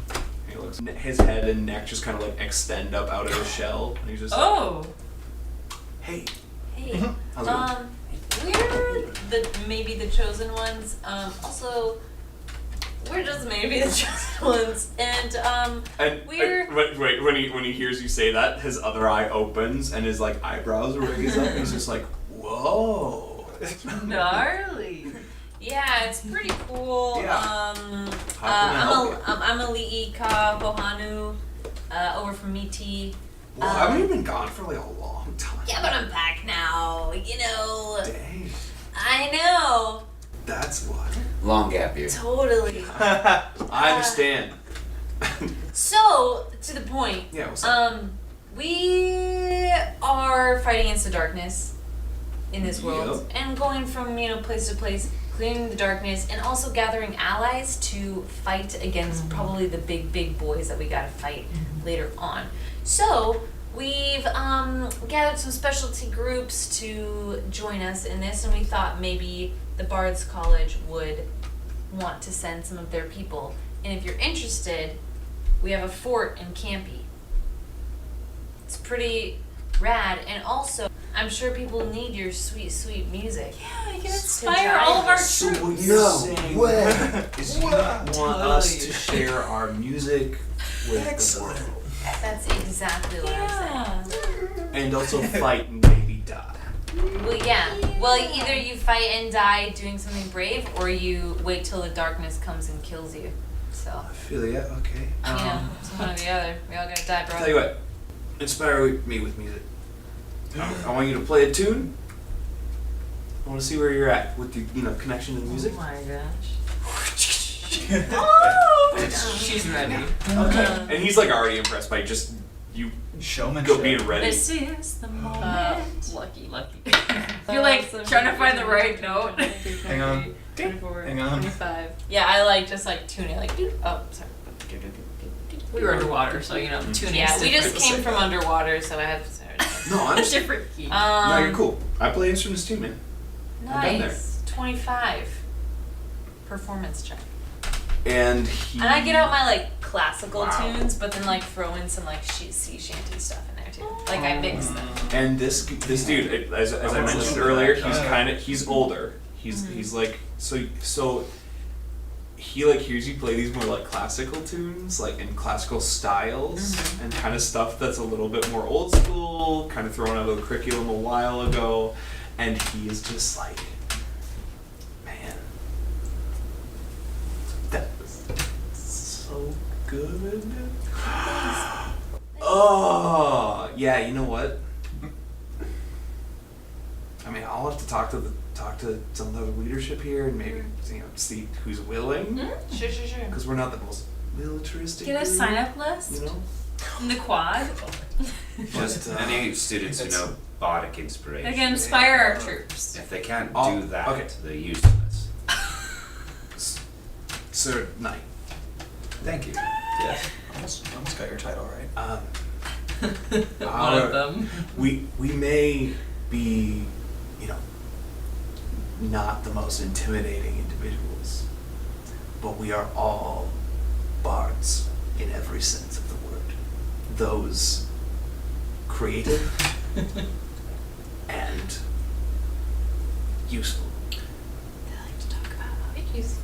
He looks. His head and neck just kind of like extend up out of his shell, and he's just Oh. Hey. Hey, How's it going? we're maybe the chosen ones. Also, we're just maybe the chosen ones, and we're. Wait, when he hears you say that, his other eye opens and his like eyebrows raise up, and he's just like, whoa. Gnarly. Yeah, it's pretty cool. Yeah. How can I help you? I'm Ali'i Ka Pohanu, over from Miti. Well, haven't you been gone for like a long time? Yeah, but I'm back now. You know. Dang. I know. That's what. Long gap year. Totally. I understand. So, to the point. Yeah, what's up? We are fighting against the darkness in this world, Yep. and going from place to place, clearing the darkness, and also gathering allies to fight against probably the big boys that we gotta fight later on. So we've gathered some specialty groups to join us in this, and we thought maybe the Bards College would want to send some of their people. And if you're interested, we have a fort in Campy. It's pretty rad, and also I'm sure people need your sweet music. Yeah, you can inspire all of our So what troops. you're No saying way. is you want us to share our music with the world. That's exactly what I'm saying. Yeah. And also fight and maybe die. Well, yeah. Well, either you fight and die doing something brave, or you wait till the darkness comes and kills you. So, I feel ya, okay. it's one or the other. We all gotta die, bro. Tell you what, inspire me with music. I want you to play a tune. I want to see where you're at with your, connection to the music. Oh my gosh. Oh! She's ready. Okay. And he's like already impressed by just you Showmanship. being ready. This is the moment. Lucky. You're like trying to find the right note. Hang on. 24, Hang on. 25. Yeah, I just tune it like, oh, sorry. We were underwater, so tuning. Yeah, we just came from underwater, so I have No, I'm a different key. No, you're cool. I play instruments too, man. I've been there. Nice. 25. Performance check. And he. And I get out my classical Wow. tunes, but then throw in some sea shanty stuff in there too. I mix them. And this dude, as I mentioned earlier, he's older. He's like so. He hears you play these more classical tunes, in classical styles, and kind of stuff that's a little bit more old school, kind of thrown out of the curriculum a while ago, and he is just like, man, that was so good. Oh yeah, you know what? I mean, I'll have to talk to some of the leadership here and maybe see who's willing. Sure. Because we're not the most militaristic. Get a group, sign up list You know. in the quad. Just any students who know bardic inspiration. They can inspire our troops. If they can't Oh, do that, okay. they're useless. Sir Knight. Thank you. Yes. Almost got your title right. One of them. We may be, not the most intimidating individuals, but we are all bards in every sense of the word. Those creative and useful. I like to talk about how useful.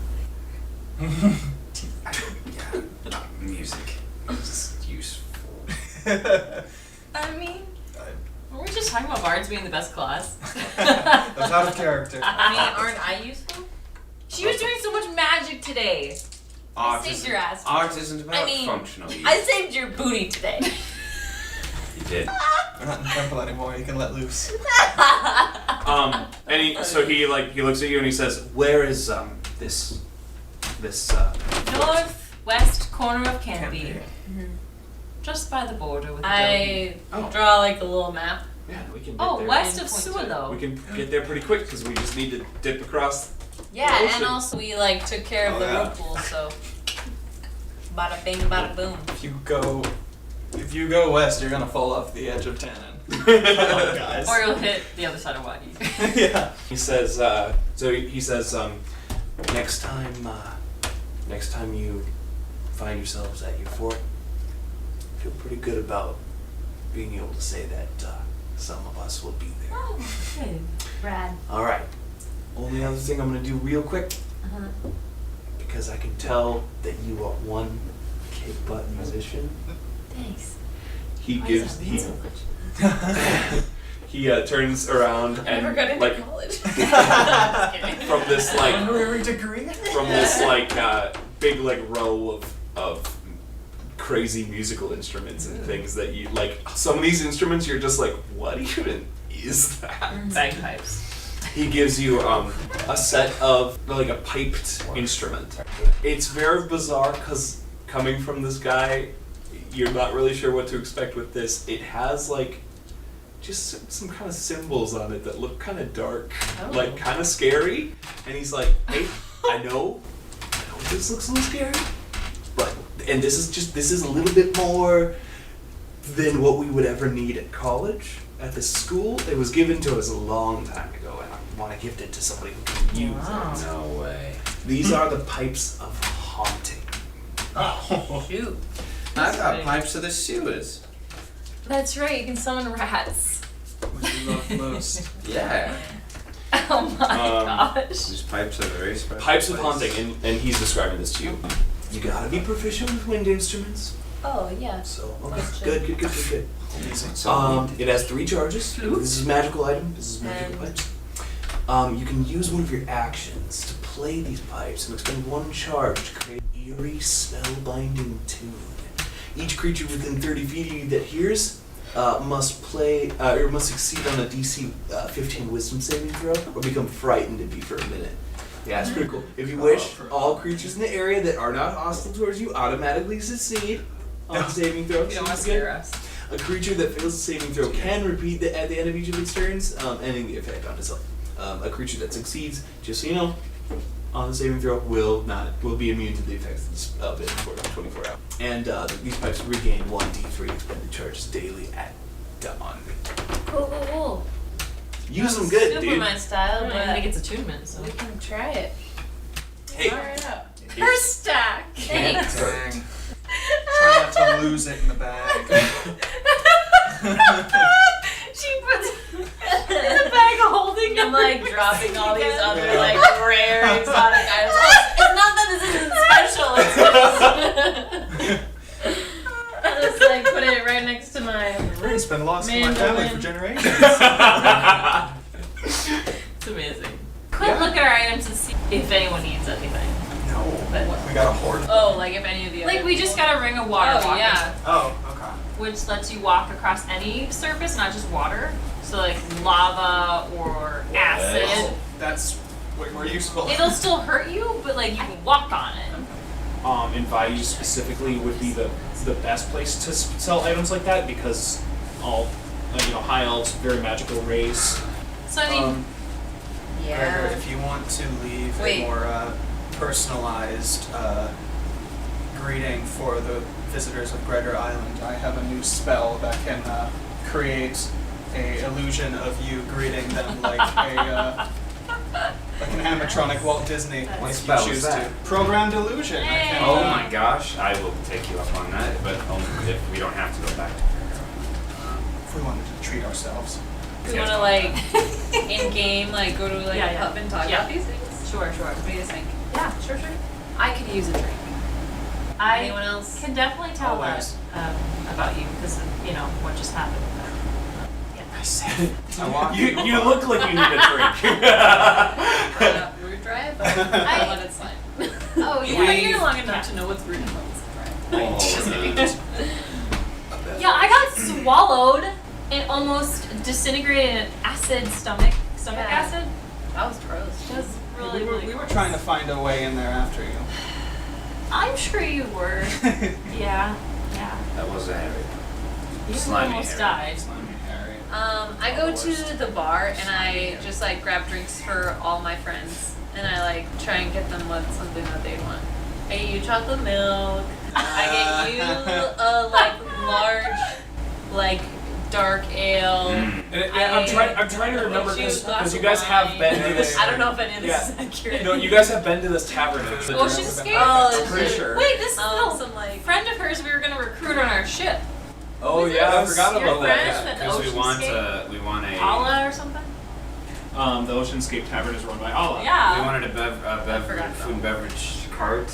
Yeah, not music. It's useful. I mean, were we just talking about bards being the best class? That's out of character. I mean, aren't I useful? She was doing so much magic today. Art saved isn't, your ass. art isn't about I mean, functional use. I saved your booty today. You did. We're not in the temple anymore. You can let loose. And he looks at you and he says, "Where is this Northwest corner of Canopy. Just by the border with the I Oh. draw a little map. Yeah, we can get Oh, there. west of Point to Sualo. We can get there pretty quick because we just need to dip across. Yeah, The and ocean. also we took care of Oh, the yeah. whirlpool, so bada bing, bada boom. If you go west, you're gonna fall off the edge of Tannen. Come on, guys. Or you'll hit the other side of Wadi. Yeah. He says, next time you find yourselves at your fort, I feel pretty good about being able to say that some of us will be there. Oh, good. Rad. All right. Only other thing I'm going to do real quick, because I can tell that you are one kick-butt musician. Thanks. He Why gives does that mean so much? he turns around I never and got into like college. from this like Honorary degree? from this like big like row of crazy musical instruments and things that you like. Some of these instruments you're just like, what even is that? Bagpipes. He gives you a set of like a piped instrument. It's very bizarre because coming from this guy, you're not really sure what to expect with this. It has like just some kind of symbols on it that look kind of dark, like kind of scary. And he's like, "Hey, I know this looks a little scary, but and this is a little bit more than what we would ever need at college." At the school, it was given to us a long time ago, and I want to gift it to somebody who can use it. No way. These are the pipes of haunting. Oh, Shoot. I've got pipes to the sewers. That's right, you can summon rats. Which you love most. Yeah. Oh my gosh. These pipes are very special. Pipes of place. haunting, and he's describing this to you. You gotta be proficient with wind instruments. Oh, yeah. So, okay, good. Amazing. It has 3 charges. This is a magical item. This is magical pipes. You can use one of your actions to play these pipes and expend 1 charge to create an eerie, spellbinding tune. Each creature within 30 feet of you that hears must succeed on a DC 15 Wisdom saving throw or become frightened and be for a minute. Yeah, it's pretty cool. If you wish, all creatures in the area that are not hostile towards you automatically succeed on saving throws. You don't want to scare us. A creature that fails the saving throw can repeat at the end of each of its turns, ending the effect on itself. A creature that succeeds, just so you know, on the saving throw will be immune to the effects of it for 24 hours. And these pipes regain 1d3 expended charges daily at dawn. Cool. Use them good, Super dude. my style, I but think it's attunement, so. we can try it. Hey, First stack! Thanks. Try not to lose it in the bag. She puts in the bag holding I'm like dropping all these other like rare exotic items. It's not that this isn't special. It's I just like put it right next to my. It's been lost in my family for generations. It's amazing. Quick look at our items and see if anyone needs anything. No. But We got a hoard. Oh, like if any of the other like we just people- got a ring of water Oh, walking, yeah. Oh, okay. which lets you walk across any surface, not just water. So like lava or acid. Oh, that's way more useful. It'll still hurt you, but like you can walk on it. And Vayu specifically would be the best place to sell items like that because all high elves, very magical race. So I mean, Gregor, if you want to leave Wait. a more personalized greeting for the visitors of Gregor Island, I have a new spell that can create a illusion of you greeting them like a like an animatronic Walt Disney. What if spell you is choose that? to. Programmed illusion. I can, Oh my gosh, I will take you up on that, but only if we don't have to go back to If we wanted to treat ourselves. We want to like in game, like go to like Yeah, a yeah. pub and talk Yeah. about these things. sure. What do you think? Yeah, sure. I could use a drink. I Anyone else? can definitely tell Always. that about you because what just happened. I said I walk You look like you need a drink. Rude drive, but I- I'll let it slide. Oh You've been here long enough to know what's rude and what's right. Yeah, I got swallowed and almost disintegrated in acid stomach Yeah. acid. That was gross. It was really, we were really gross. trying to find a way in there after you. I'm sure you were. Yeah. That was a heavy. You Slimy almost Harry. died. Slimy Harry. I go to the bar and I just like grab drinks for all my friends and I like try and get them with something that they want. I get you chocolate milk. I get you a like large, like dark ale. I'm trying to remember because you guys have been to this. I don't know if any of this Yeah. is accurate. No, you guys have been to this tavern. Oceanscape? Oh, I'm pretty sure. Wait, this is Some recruit on our ship. Oh Who's yeah, I this? forgot Your about friend? that. An Because we want Oceanscape? we want a Paula or something? The Oceanscape Tavern is run by Allah. Yeah. we wanted a forgot food and beverage cart.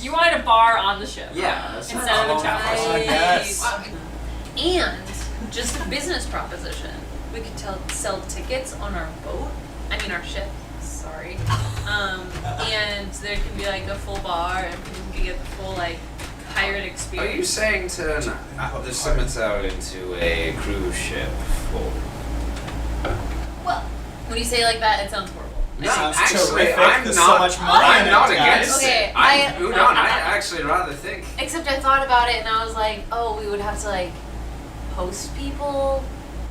You wanted a bar on the ship. Yeah. Instead of a chapel. Yes. And just a business proposition. We could sell tickets on our boat. I mean our ship. Sorry. And there can be like a full bar, and people can get the full like pirate Are experience. you saying to knock the summits out into a cruise ship? Well, when you say it like that, it sounds horrible. It sounds actually, terrific. I'm There's not. so much money I'm in it, not guys. against Okay, it. I actually rather think. Except I thought about it and I was like, oh, we would have to like host people,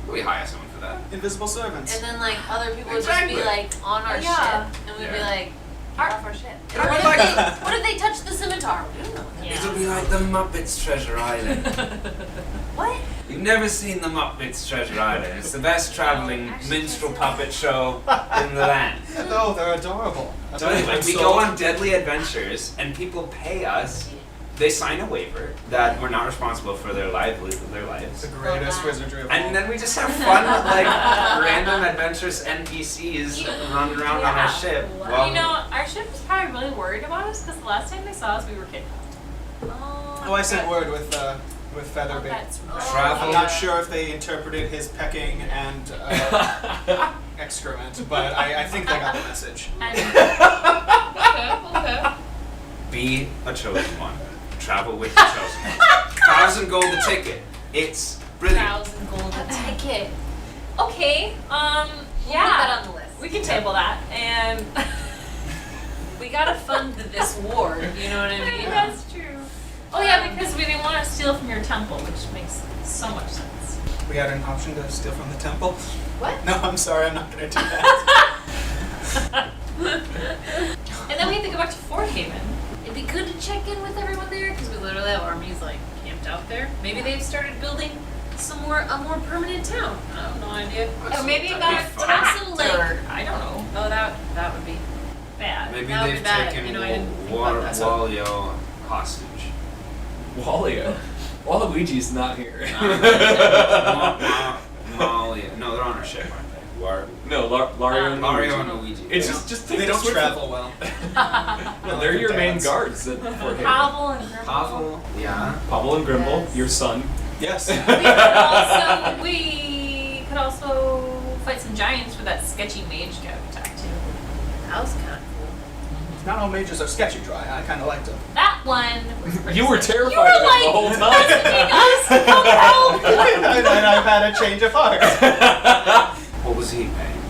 We hire someone for that. Invisible servants. and then like other people would Exactly. just be like on our Yeah. ship, and we'd be Yeah. like, get off our ship. But I What mean, what if they touch the scimitar? We don't know. It'll be like the Muppets Treasure Island. What? You've never seen the Muppets Treasure Island. It's the best traveling actually, minstrel yes. puppet show in the land. No, they're adorable. So anyway, we go on deadly adventures, and people pay us. They sign a waiver that we're not responsible for their lives. The greatest wizardry of all. And then we just have fun with like random adventurous NPCs running around on our ship. While You know, our ship was probably really worried about us because the last time they saw us, we were kidnapped. Oh, I sent word with Featherby. That's Travel. I'm not sure if they interpreted his pecking and excrement, but I think they got the message. Okay. be a chosen one. Travel with the chosen one. 1,000 gold a ticket. It's brilliant. 1,000 gold a ticket. Okay. We'll Yeah. put that on the list. We can table that, and We gotta fund this war. You know what I mean? that's true. Oh yeah, because we didn't want to steal from your temple, which makes so much sense. We had an option to steal from the temple. What? No, I'm sorry, I'm not gonna do that. And then we have to go back to Fort Haven. It'd be good to check in with everyone there because we literally have armies like camped out there. Maybe they've started building a more permanent town. I have no idea. Or maybe it That'd got be fun. attacked, Like- or I don't know. Oh, that would be. Bad. Maybe That would be they've bad. taken You know, I didn't think about that. Walio hostage. Waluigi. Waluigi's not here. Malia. No, they're on our ship, aren't they? No, Lario and Mario Luigi. and Luigi. It's just take They this don't with travel well. you. No, they're your main Dads. guards at Fort Haven. Pavel and Grimble. Pavel. Yeah. Pavel and Grimble, Yes. your son. Yes. We could also fight some giants with that sketchy mage guy we talked to. That was kind of cool. Not all mages are sketchy dry. I kind of liked them. That one was pretty You were sick. terrified You were of him like, the whole time. messaging us, come help! And I've had a change of heart. What was he paying?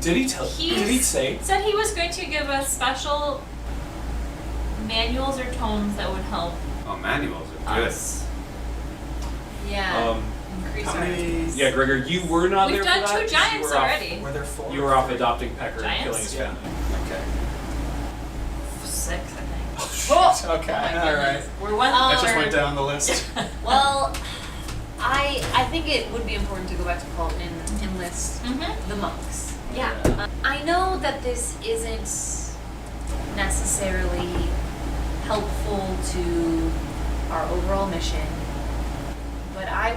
Did he tell? Did he say? Said he was going to give us special manuals or tomes that would help Oh, manuals are good. us. Yeah. Increase How our many? Yeah, Gregor, you were not We've there done for that. 2 'cause giants you were off- already. Were there 4? You were off adopting Pecker and Giants? killing his Yeah. family. Okay. 6, I think. Oh, shit. Oh, Okay. my All right. goodness. We're one That just third. went down the list. Well, I think it would be important to go back to Paul and enlist Mhm. the monks. Yeah. I know that this isn't necessarily helpful to our overall mission, but I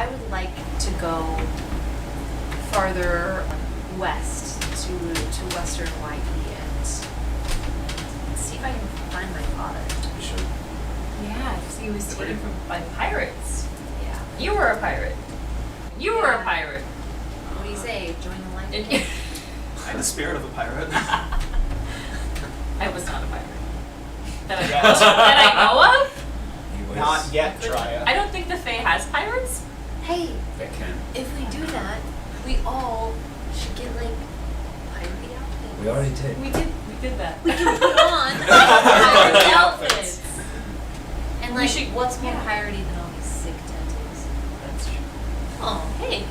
would like to go farther west to western Wai and see if I can find my father. You should. Yeah, because he was taken from by pirates. Yeah. You were a pirate. You were a pirate. What do you say? Join the line? And you- I had the spirit of a pirate. I was not a pirate. That I, Yes. that I know of? He was. Not yet, Dryad. I don't think the Fae has pirates. Hey, They can. if we do that, we all should get like piratey outfits. We already did. We did that. We can put on piratey Outfits. outfits. And We like, should- what's more yeah. piratey than all these sick tattoos? That's true. Oh, hey,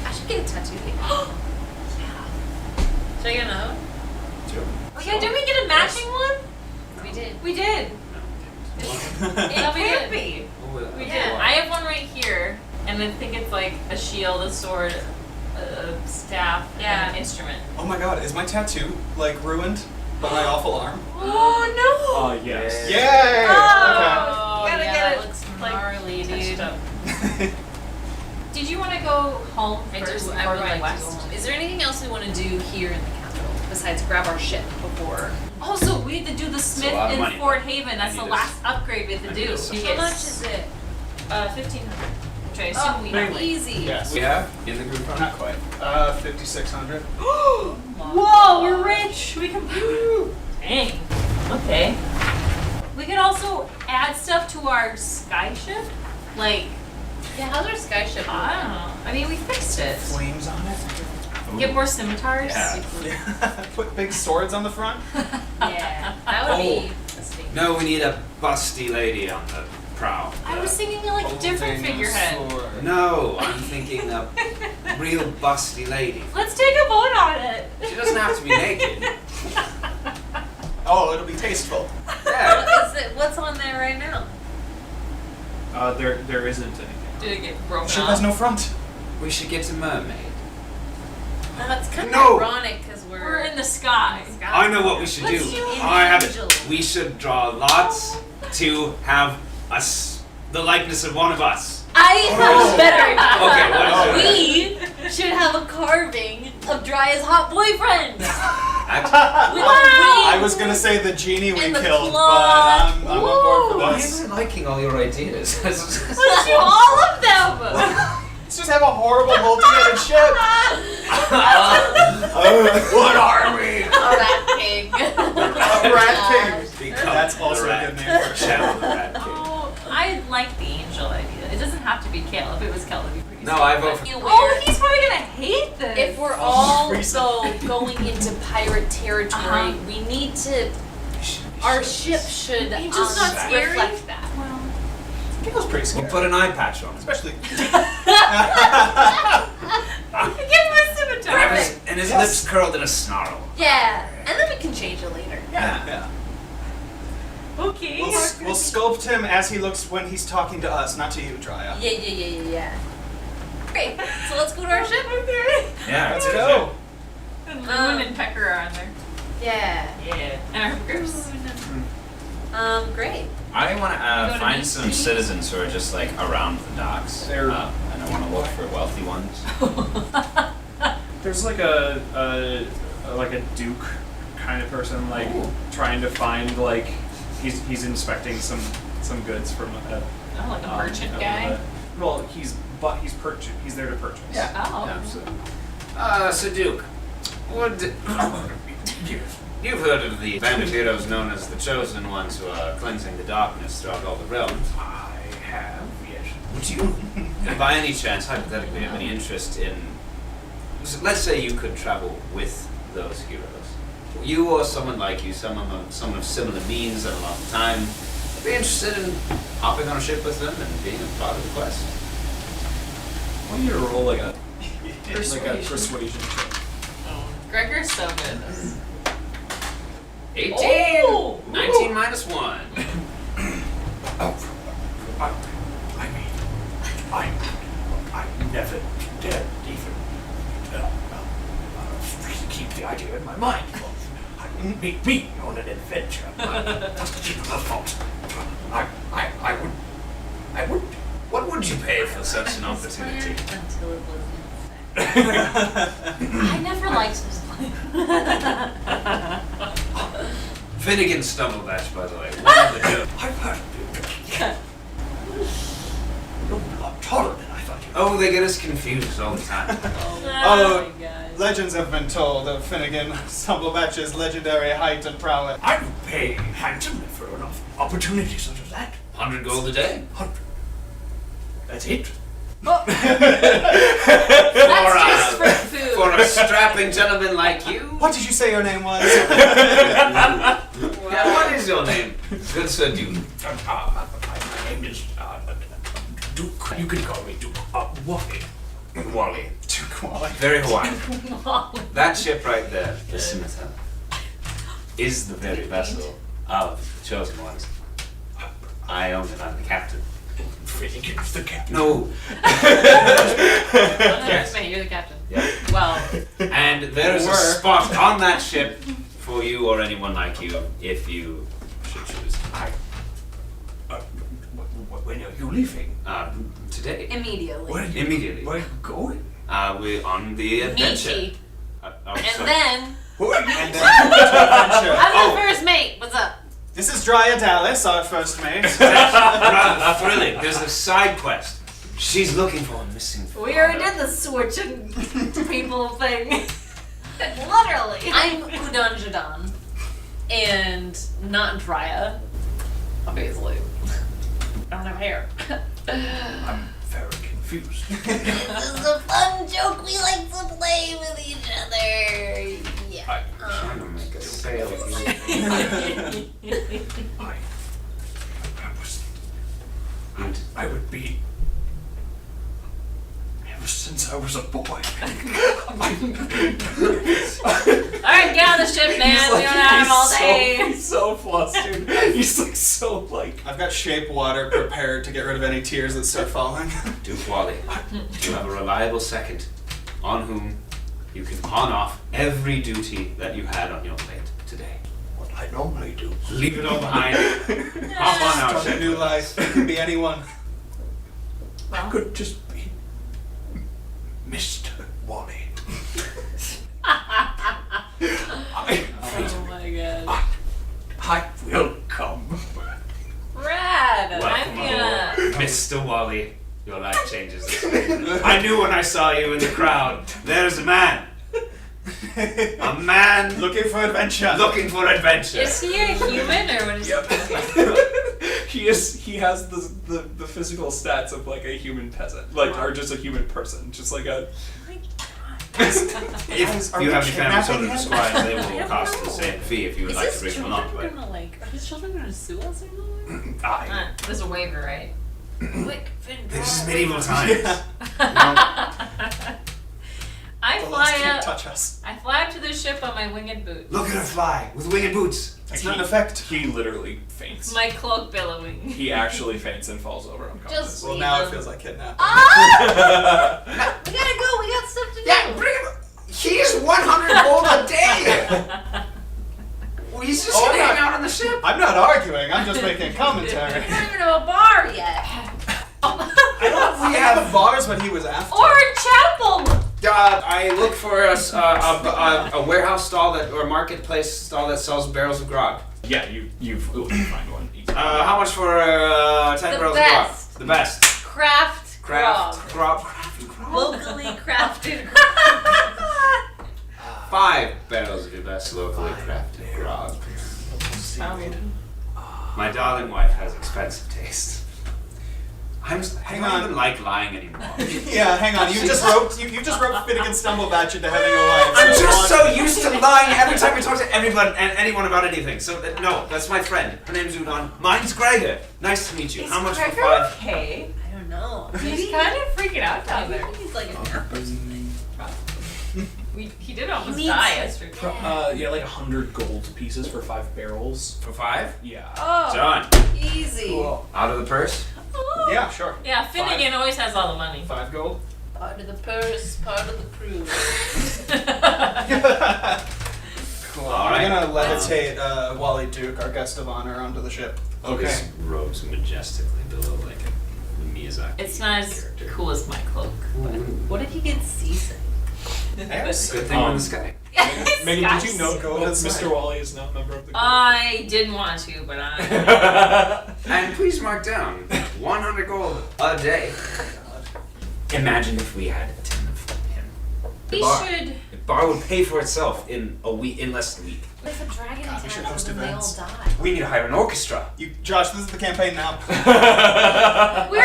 I should get a tattoo. Yeah. Should I get another? Oh yeah, did we get a matching one? We did. We did. It Yeah, we can't did. be. We Yeah. did. I have one right here, and I think it's like a shield, a sword, a staff, Yeah. and an instrument. Oh my god, is my tattoo like ruined by my awful arm? Oh no! Yes. Yay! Oh, Gotta yeah, get that it. looks home I first do. I before would going like to go west? home. Is there anything else we want to do here in the capital besides grab our ship before? Also, we need to do the smith lot of in money, Fort though. Haven. That's I the need last upgrade we have to I do. need this. How much is it? 1,500. Which I assume we have. Easy. Yes. We have in the group Not quite. 5,600. Whoa, we're rich. We can. Dang. Okay. We could also add stuff to our sky ship. Like, Yeah, how's our sky ship? I don't know. I mean, we fixed it. Flames on it. Get more scimitars. Yeah. Put big swords on the front. Yeah, that would be a statement. No, we need a busty lady on the prow. I was thinking like a different Holding a figurehead. sword. No, I'm thinking a real busty lady. Let's take a vote on it. She doesn't have to be naked. Oh, it'll be tasteful. Yeah. What is it? What's on there right now? There isn't anything. Did it get broken Ship off? has no front. We should get a mermaid. That's kind of No. ironic because We're in the sky. I know what we should Let's do. do an I have angel. it. We should draw lots to have us, the likeness of one of us. I have better. Okay, what is it? We should have a carving of Dry's hot boyfriend. Act- With a ring. I was gonna say the genie we And the killed, claw. but I'm on board for Why this. am I liking all your ideas? Let's do all of them. Let's just have a horrible multi-headed ship. What are we? A rat king. Rat King. Become That's the also a rat good name for a ship. Channel the Rat King. Oh, I like the angel idea. It doesn't have to be Kale. If it was Kale, it'd be pretty. No, I vote for. Oh, he's probably gonna hate this. If we're all Reason. though going into pirate territory, Uh-huh. we need to. Our ship should Angel's not scary? reflect that. Well, Feels pretty We'll scary. put an eye patch on. Especially. give him a scimitar. And his Yes. lips curled in a snarl. Yeah, and then we can change it later. Yeah. Okay. We'll sculpt him as he looks when he's talking to us, not to you, Drya. Yeah. Great. So let's go to our ship. Yeah, Let's go. And Loon and Pecker are on there. Yeah. Yeah. And our groups. Great. I want You to go to find Main some Street? citizens who are just like around the docks. They're- And I want to look for wealthy ones. There's like a duke kind of person, like trying to find like he's inspecting some goods from a Oh, like a merchant guy. well, he's there to purchase. Yeah. Oh. Yeah, so So Duke, what? You've heard of the bandit heroes known as the Chosen Ones who are cleansing the darkness throughout all the realms. I have, yes. Would you, by any chance, hypothetically, have any interest in? So let's say you could travel with those heroes. You or someone like you, someone of similar means and a lot of time, be interested in hopping on a ship with them and being a part of the quest. I want you to roll like a persuasion check. Gregor's so good at this. 18! Oh! 19 minus 1. I never dared even keep the idea in my mind. I wouldn't meet me on an adventure. That's the fault. I would. What would you pay for such an opportunity? Until it was I never liked this Finnegan Stumblebatch, by the way. One of the jokes. I've heard you're a lot taller than I thought you were. Oh, they get us confused all the time. Oh, legends have been told of Finnegan Stumblebatch's legendary height and prowess. I would pay handsomely for an opportunity such as that. 100 gold a day. 100. That's it. That's just for food. For a strapping gentleman like you? What did you say your name was? Yeah, what is your name? Good Sir Duke. My name is Duke. You can call me Duke. Wally. Wally. Duke Wally. Very Hawaiian. That ship right there, the scimitar, is the very vessel of the Chosen Ones. I own it, I'm the captain. Finnegan's the captain. No. Yes. You're the captain. Yeah. Well, And there is a spot on that ship for you or anyone like you if you should choose. When are you leaving? Today. immediately. Where Immediately. Where are you going? We're on the adventure. Meaty. And then And then I'm the first mate. What's up? this is Dryaдаlis, our first mate. rather thrilling. There's a side quest. She's looking for a missing father. We already did the switching people thing. Literally. I'm Udan Jadan. And not Drya. Obviously. I don't have hair. I'm very confused. This is a fun joke we like to play with each other. Yeah. I'm trying to make a sale. I would be. Ever since I was a boy. Alright, get on the ship, man. We don't have all day. He's so flustered. He's like so like. I've got shape water prepared to get rid of any tears that start falling. Duke Wally, you have a reliable second on whom you can pawn off every duty that you had on your plate today. What I normally do. Leave it all behind. Hop on our Start a ship. new life. It can be anyone. I could just be Mr. Wally. Oh my god. I will come. Rad! Welcome I'm gonna. aboard, Mr. Wally. Your life changes this way. I knew when I saw you in the crowd. There's a man. A man Looking for adventure. looking for adventure. Is he a human or what is He has the physical stats of like a human peasant, like or just a human person, just like a. If Are you we have any family kidnapping children him? to squire, they will cost the same fee if you would Is like to his bring them along. children But gonna like? Are his children gonna sue us or something? There's a waiver, right? Quick, Finn, this is draw a medieval waiver. times. I The fly last can't up. touch us. I fly up to the ship on my winged boot. Look at her fly with winged boots. It's not an effect. He literally faints. My cloak billowing. He actually faints and falls over unconscious. Just Well, leave now him. it feels like kidnapping. We gotta go. We got stuff to do. Yeah, bring him. He's 100 gold a day. Well, he's just gonna hang out on the ship. I'm not arguing. I'm just making commentary. We're not even to a bar yet. We have bars what he was after. Or a chapel. I look for a warehouse stall or a marketplace stall that sells barrels of grog. Yeah, you find one. How much for 10 The barrels best. of grog? The best. Craft. Craft grog. grog. Locally crafted. 5 barrels of your best locally crafted grog. My darling wife has expensive taste. I don't even like lying anymore. Yeah, hang on. You just roped Finnegan Stumblebatch into having a life. I'm just so used to lying every time we talk to everyone and anyone about anything. So no, that's my friend. Her name's Udon. Mine's Gregor. Nice to meet you. Is How much for Gregor 5? okay? I don't know. He's kind of freaking out down there. He's like a nap or something. He did almost needs- die yesterday. Yeah, like 100 gold pieces for 5 barrels. For 5? Yeah. Oh, Done. easy. Cool. Out of the purse? Yeah, sure. Yeah, Finnegan always has all the money. 5 gold. Part of the purse, part of the crew. Cool. All I'm right. gonna levitate Wally Duke, our guest of honor, onto the ship. Okay. This rose majestically below like a Miyazaki. It's not as character. cool as my cloak. What if you get seasick? Good thing we're in the sky. Megan, did you Skies. know Go that inside. Mr. Wally is now a member of the group? I didn't want to, but I. And please mark down 100 gold a day. Imagine if we had 10 of him. We bar. should. The bar would pay for itself in a week, in less than a week. What if a dragon God, we should attacks host and then they all events. die? We need to hire an orchestra. Josh, this is the campaign now. We're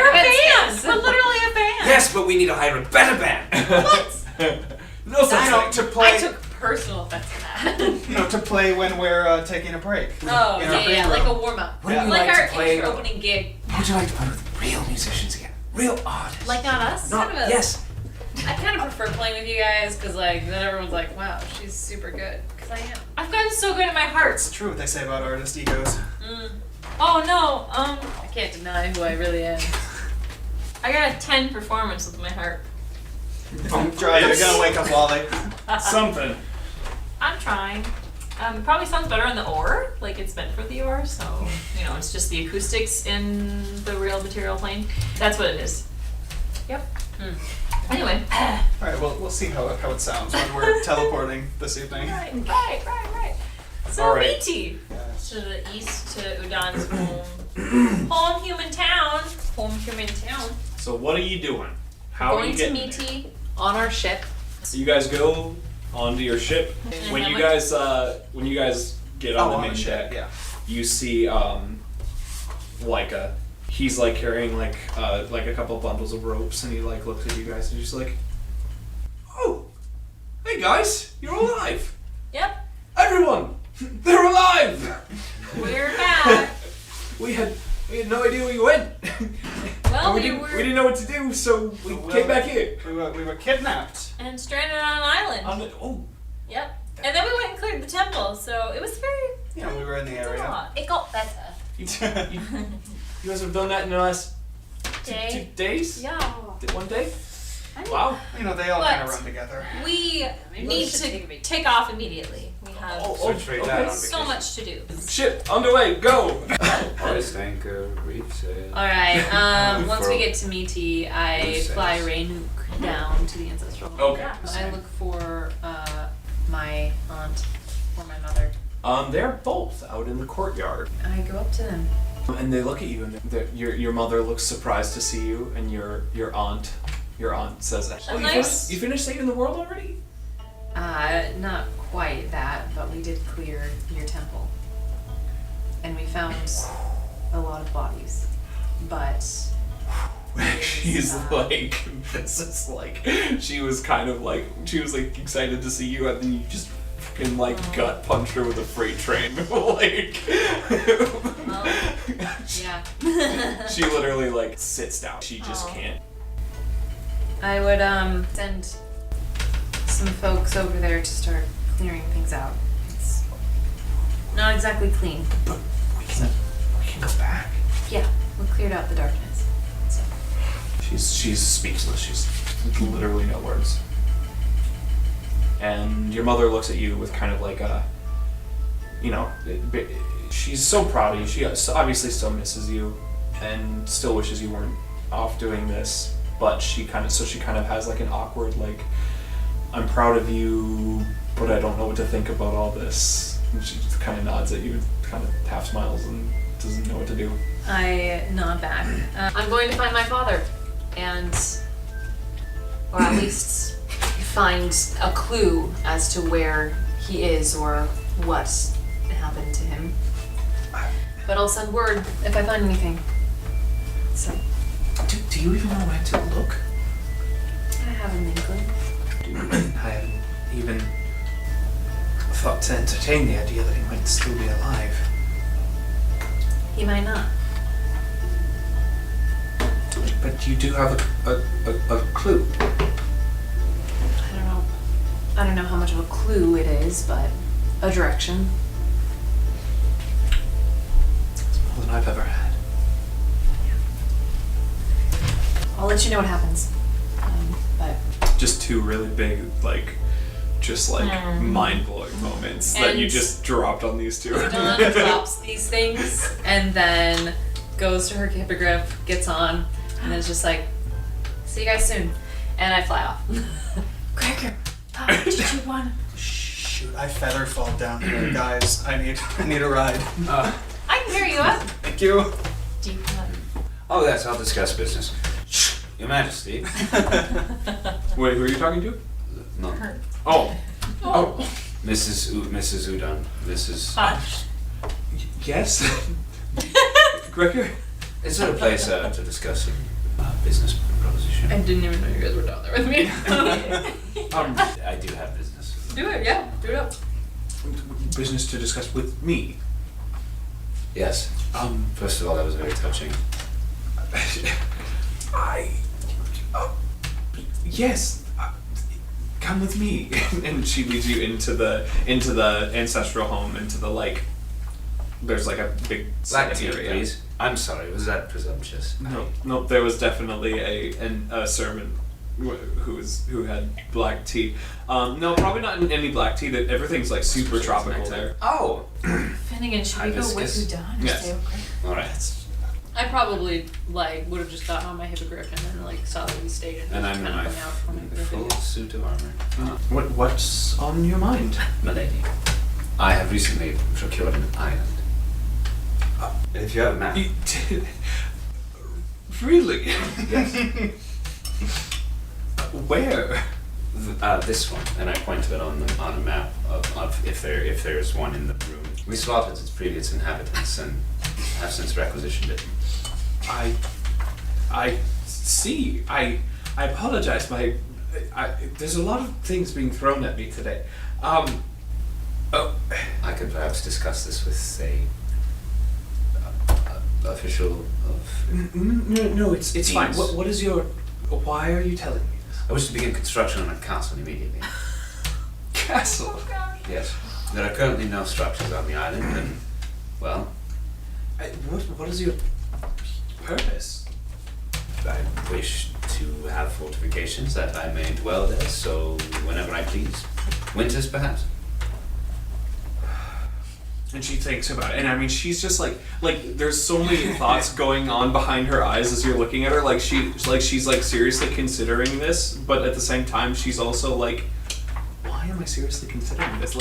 a band. Yes. We're literally a band. Yes, but we need to hire a better band. What? No such I know, thing. to play. I took personal offense to that. To play when we're taking a break. Oh, In our yeah, green like room. a warm up. Wouldn't you Like like our to play? intro opening gig. Would you like to play with real musicians again? Real artists? Like not us? Not, Kind of a- yes. I kind of prefer playing with you guys because like then everyone's like, wow, she's super good. Because I am. I've gotten so good at my heart. It's true what they say about artist egos. Oh no, I can't deny who I really am. I got a 10 performance with my heart. You're gonna wake up Wally. Something. I'm trying. It probably sounds better on the oar, like it's meant for the oar, so, you know, it's just the acoustics in the real material plane. That's what it is. Yep. Anyway. Alright, well, we'll see how it sounds when we're teleporting this evening. Right. So All right. Meaty. To the east to Udon's home human town. So what are you doing? How are Going you to getting there? Meaty on our ship. So you guys go onto your ship. When you guys get on the main deck, you see he's like carrying like a couple bundles of ropes, and he like looks at you guys and he's like, "Oh, hey guys, you're alive! Yep. Everyone, they're alive! We're back. we had no idea where you went. Well, we didn't know what to do, so we came back here. We were kidnapped. And stranded on an island. Yep. And then we went and cleared the temple, so it was very... Yeah, we were in the a area. lot. It got better. You guys have done that in the last 2 days? Yeah. 1 day? Wow. You know, they all kind of run together. We need to take off immediately. We have so much to do. Ship, underway, go! Hoist anchor, reef sail. Alright, once we get to Meaty, I fly Raynuk down to the ancestral home. Okay. I look for my aunt or my mother. They're both out in the courtyard. I go up to them. And they look at you, and your mother looks surprised to see you, and your aunt says, "Oh, you finished saving the world already?" Not quite that, but we did clear your temple, and we found a lot of bodies, but. She's like, this is like, she was excited to see you, and then you just fucking gut punch her with a freight train. Yeah. She literally sits down. She just can't. I would send some folks over there to start clearing things out. It's not exactly clean. But we can go back. Yeah, we cleared out the darkness. So. She's speechless. She's literally no words. And your mother looks at you with kind of like a, she's so proud of you. She obviously still misses you, and still wishes you weren't off doing this. But she kind of has like an awkward I'm proud of you, but I don't know what to think about all this. And she just kind of nods at you, kind of half smiles, and doesn't know what to do. I nod back. I'm going to find my father, or at least find a clue as to where he is or what happened to him. But I'll send word if I find anything. So. Do you even know where to look? I have an inkling. I haven't even thought to entertain the idea that he might still be alive. He might not. But you do have a clue. I don't know how much of a clue it is, but a direction. It's more than I've ever had. I'll let you know what happens. But just two really big, mind-blowing moments that you just dropped on these two. Dawn drops these things and then goes to her hippogriff, gets on, and then it's just like, see you guys soon. And I fly off. Cracker, did you want? Shoot, I feather fall down here, guys. I need a ride. I can carry you up. Thank you. Do you want? Oh, yes, I'll discuss business. Your Majesty. Wait, who are you talking to? No. Her. Oh. Mrs. Udon. This is. Yes. Gregor. It's not a place to discuss a business proposition. I didn't even know you guys were down there with me. I do have business. Do it, yeah. Do it up. Business to discuss with me. Yes. First of all, that was very touching. Yes. Come with me. And she leads you into the ancestral home, into the there's a big Black tea, area. please. I'm sorry, was that presumptuous? No, there was definitely a servant who had black tea. No, probably not any black tea. That everything's super tropical there. Oh. Finnegan, should we go with Udon? Yes. All right. I probably like would have just gotten on my hippogriff and then like saw that we stayed And I'm in kind my of hung out for my full suit of armor. What's on your mind? Milady, I have recently procured an island. If you have a map. Really? Yes. Where? This one, and I point to it on a map of if there's one in the room. We slaughtered its previous inhabitants and have since requisitioned it. I see. I apologize. There's a lot of things being thrown at me today. I could perhaps discuss this with a official of. No, it's fine. What is your? Why are you telling me this? I wish to begin construction on a castle immediately. Castle. Oh gosh. Yes. There are currently no structures on the island, and well. What is your purpose? I wish to have fortifications that I may dwell there, so whenever I please. Winters, perhaps. And she thinks about it, and I mean, she's just like there's so many thoughts going on behind her eyes as you're looking at her. Like she's seriously considering this, but at the same time, she's also like, why am I seriously considering this?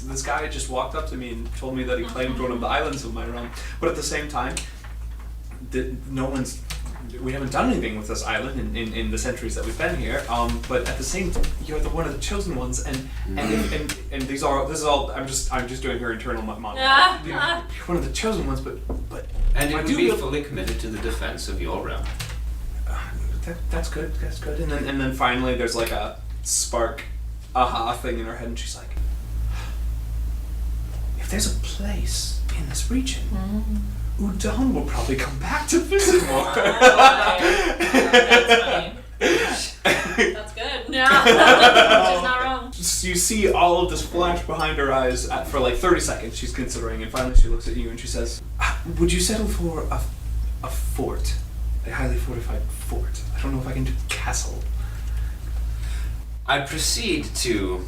This guy just walked up to me and told me that he claimed one of the islands of my realm, but at the same time, we haven't done anything with this island in the centuries that we've been here. But at the same time, you're one of the chosen ones, and this is all. I'm just doing her internal monologue. You're one of the chosen ones, but. And you would be fully committed to the defense of your realm. That's good. That's good. And then finally, there's like a spark, aha thing in her head, and she's like, if there's a place in this region. Udon will probably come back to visit more. That's funny. That's good. Yeah. She's not wrong. You see all of this flash behind her eyes for like 30 seconds. She's considering, and finally she looks at you and she says, would you settle for a fort? A highly fortified fort? I don't know if I can do castle. I proceed to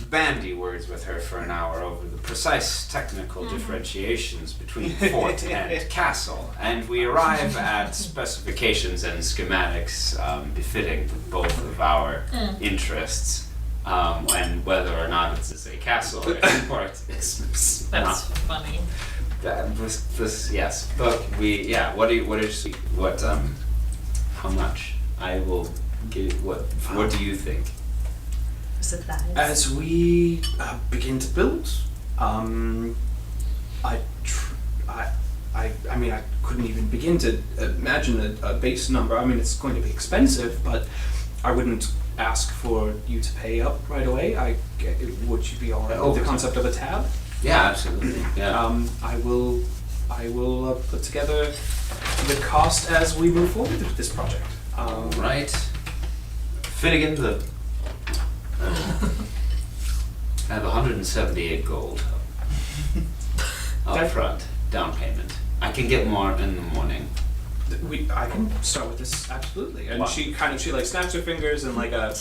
bandy words with her for an hour over the precise technical differentiations between fort and castle, and we arrive at specifications and schematics befitting both of our interests, and whether or not it's a castle or a fort is That's funny. Yes, but how much? I will give, what do you think? As we begin to build, I mean, I couldn't even begin to imagine a base number. I mean, it's going to be expensive, but I wouldn't ask for you to pay up right away. Would you be all right with the concept of a tab? Yeah, absolutely. Yeah. I will put together the cost as we move forward with this project. Right. Finnegan, I have 178 gold up front, down payment. I can get more in the morning. I can start with this, absolutely. And Wow. she snaps her fingers and you have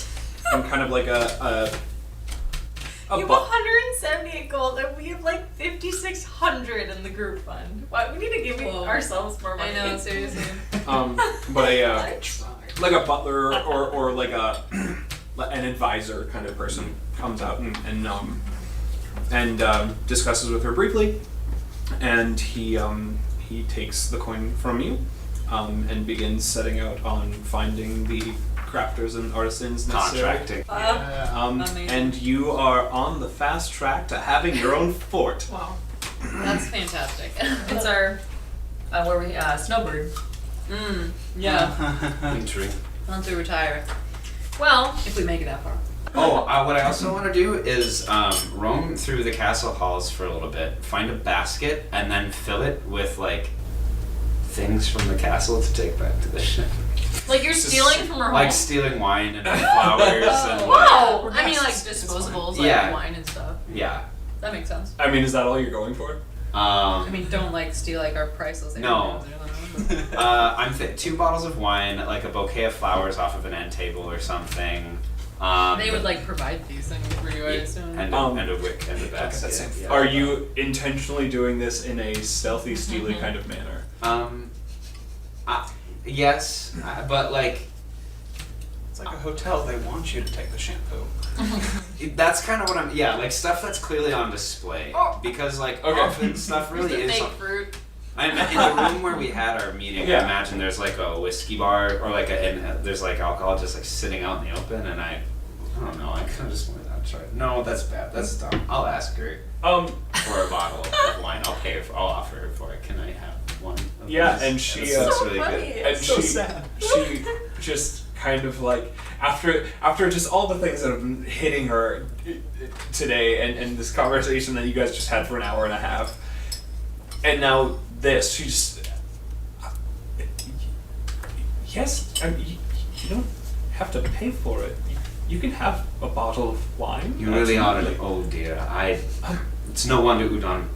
178 gold and we have like 5,600 in the group fund. Why we need to give ourselves more money. I know, seriously. But like a butler or like an advisor kind of person comes out and discusses with her briefly, and he takes the coin from you and begins setting out on finding the crafters and artisans necessary. Contracting. And you are on the fast track to having your own fort. Wow, that's fantastic. It's our where we snowbird. Yeah. Entry. Once we retire, Well, if we make it that far. Oh, what I also want to do is roam through the castle halls for a little bit, find a basket, and then fill it with like things from the castle to take back to the ship. like you're stealing from her home. Like stealing wine and flowers and Wow. I mean, like disposables, like Yeah. wine and stuff. yeah. That makes sense. I mean, is that all you're going for? I mean, don't like steal like our priceless. No. heirlooms or I'm 2 bottles of wine, like a bouquet of flowers off of an end table or something. They would like provide these things for you, I assume. And a wick and a basket. Are you intentionally doing this in a stealthy, steely kind of manner? Yes, but like It's like a hotel. They want you to take the shampoo. that's kind of what I'm. Yeah, like stuff that's clearly on display because like often stuff really is. Fake fruit. In the room where we had our meeting, I imagine there's like a whiskey bar or like there's like alcohol just like sitting out in the open, and I don't know. I kind of just wanted to try. No, that's bad. That's dumb. I'll ask her for a bottle of wine. I'll offer her for it. Can I have one? Of these? And she looks really good. And she just kind of like after just all the things that have been hitting her today and this conversation that you guys just had for an hour and a half, and now this, she just yes, I mean, you don't have to pay for it. You can have a bottle of wine. You really ought to. Oh dear, it's no wonder Udon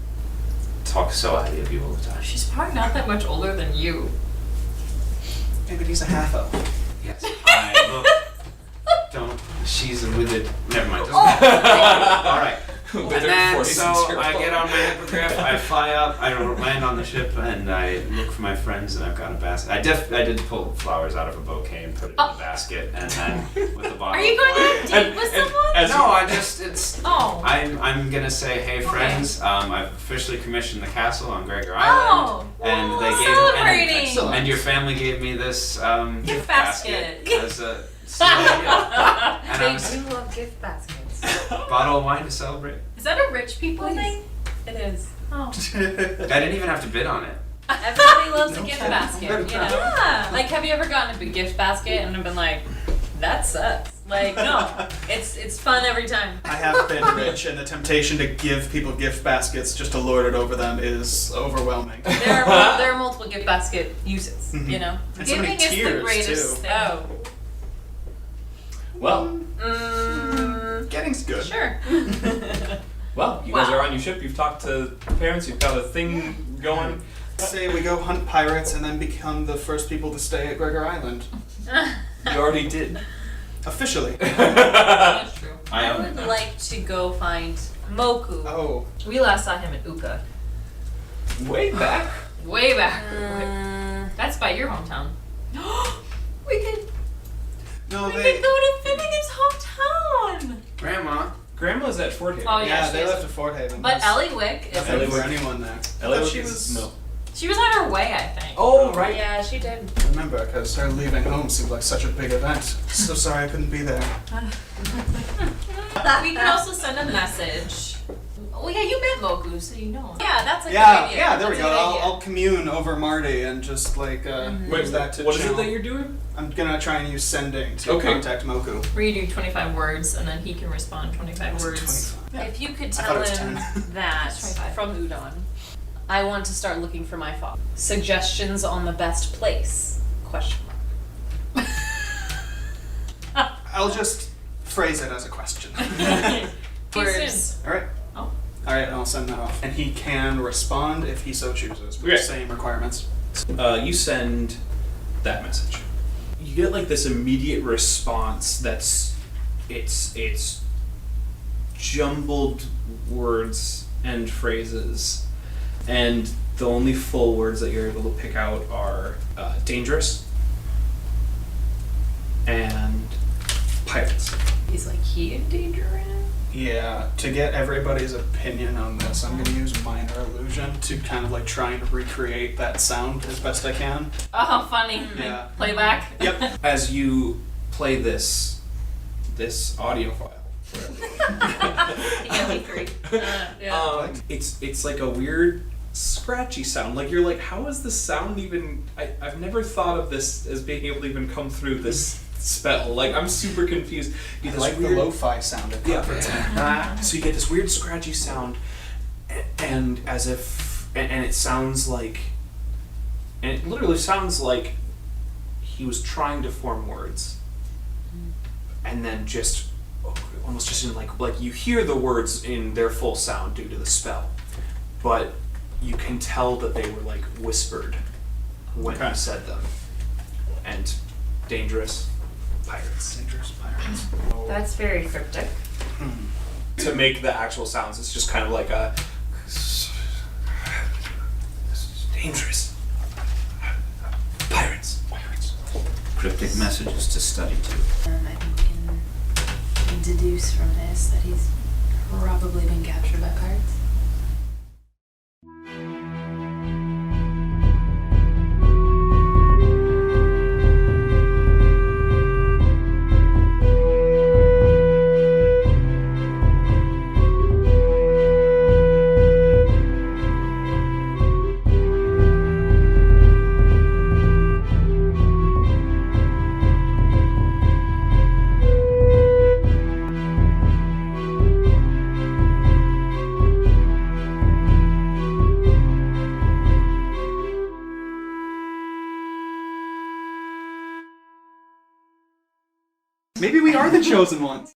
talks so highly of you all the time. She's probably not that much older than you. Maybe he's a half elf. Yes. Don't. She's a withered. Never mind. All right. And then so I get on my hippogriff. I fly up. I land on the ship, and I look for my friends. And I've got a basket. I did pull flowers out of a bouquet and put it in the basket, and then with the bottle. Are you going on a date with someone? No, I just it's. Oh. I'm gonna say, hey friends, I've officially commissioned the castle on Gregor Island, and they gave and your family gave me this gift basket as a. And They do love gift baskets. Bottle of wine to celebrate. Is that a rich people thing? It is. Oh. I didn't even have to bid on it. Everybody loves a gift basket, you know? Yeah. Like, have you ever gotten a big gift basket and have been like, that sucks? Like, no. It's fun every time. I have been rich, and the temptation to give people gift baskets just to lord it over them is overwhelming. There are multiple gift basket uses, you know? And so many Giving is the tiers, greatest too. thing. Oh. Well, getting's good. Sure. Well, you guys are on your ship. You've talked to parents. You've got a thing going. Say we go hunt pirates and then become the first people to stay at Gregor Island. You already did. Officially. That's true. I would like to go find Moku. Oh. We last saw him in Uka. Way back. Way back. That's by your hometown. We could No, go to Finnegan's hometown. Grandma's at Fort Haven. Oh yeah, they left at Fort Haven. But Ellie Wick is. Nothing for anyone there. Ellie But Wick she is was no. She was on her way, I think. Oh right. Yeah, she did. Remember, because her leaving home seemed like such a big event. So sorry I couldn't be there. We could also send a message. Oh yeah, you met Moku, so you know him. Yeah, that's a good Yeah, idea. yeah, there we That's a go. good idea. I'll commune over Marty and just like use that to What is it channel. that you're doing? I'm gonna try and use sending to Okay. contact Moku. Where you do 25 words and then he can respond 25 words. 25. If you could I tell thought it was him 10. that It's 25. from Udon, I want to start looking for my father. Suggestions on the best place? Question mark. I'll just phrase it as a question. Words. Alright. Oh. Alright, I'll send that off. And he can respond if he so chooses with Okay. the same requirements. You send that message. You get like this immediate response that's it's jumbled words and phrases, and the only full words that you're able to pick out are dangerous and pirates. He's like, he in danger in? Yeah, to get everybody's opinion on this, I'm gonna use minor illusion to kind of like trying to recreate that sound as best I can. Oh, funny. Yeah. Playback. Yep. As you play this audio file, MP3. it's like a weird scratchy sound. Like you're like, how is this sound even? I've never thought of this as being able to even come through this spell. Like I'm super confused. You get I like this weird, the lo-fi sound it comforts me. So you get this weird scratchy sound, and as if, and it sounds like, and it literally sounds like he was trying to form words, and then just almost just in like you hear the words in their full sound due to the spell, but you can tell that they were like whispered when he said them, and dangerous pirates. Dangerous pirates. That's very cryptic. To make the actual sounds, it's just kind of like a dangerous pirates. cryptic messages to study too. I think we can deduce from this that he's probably been captured by pirates. Maybe we are the chosen ones.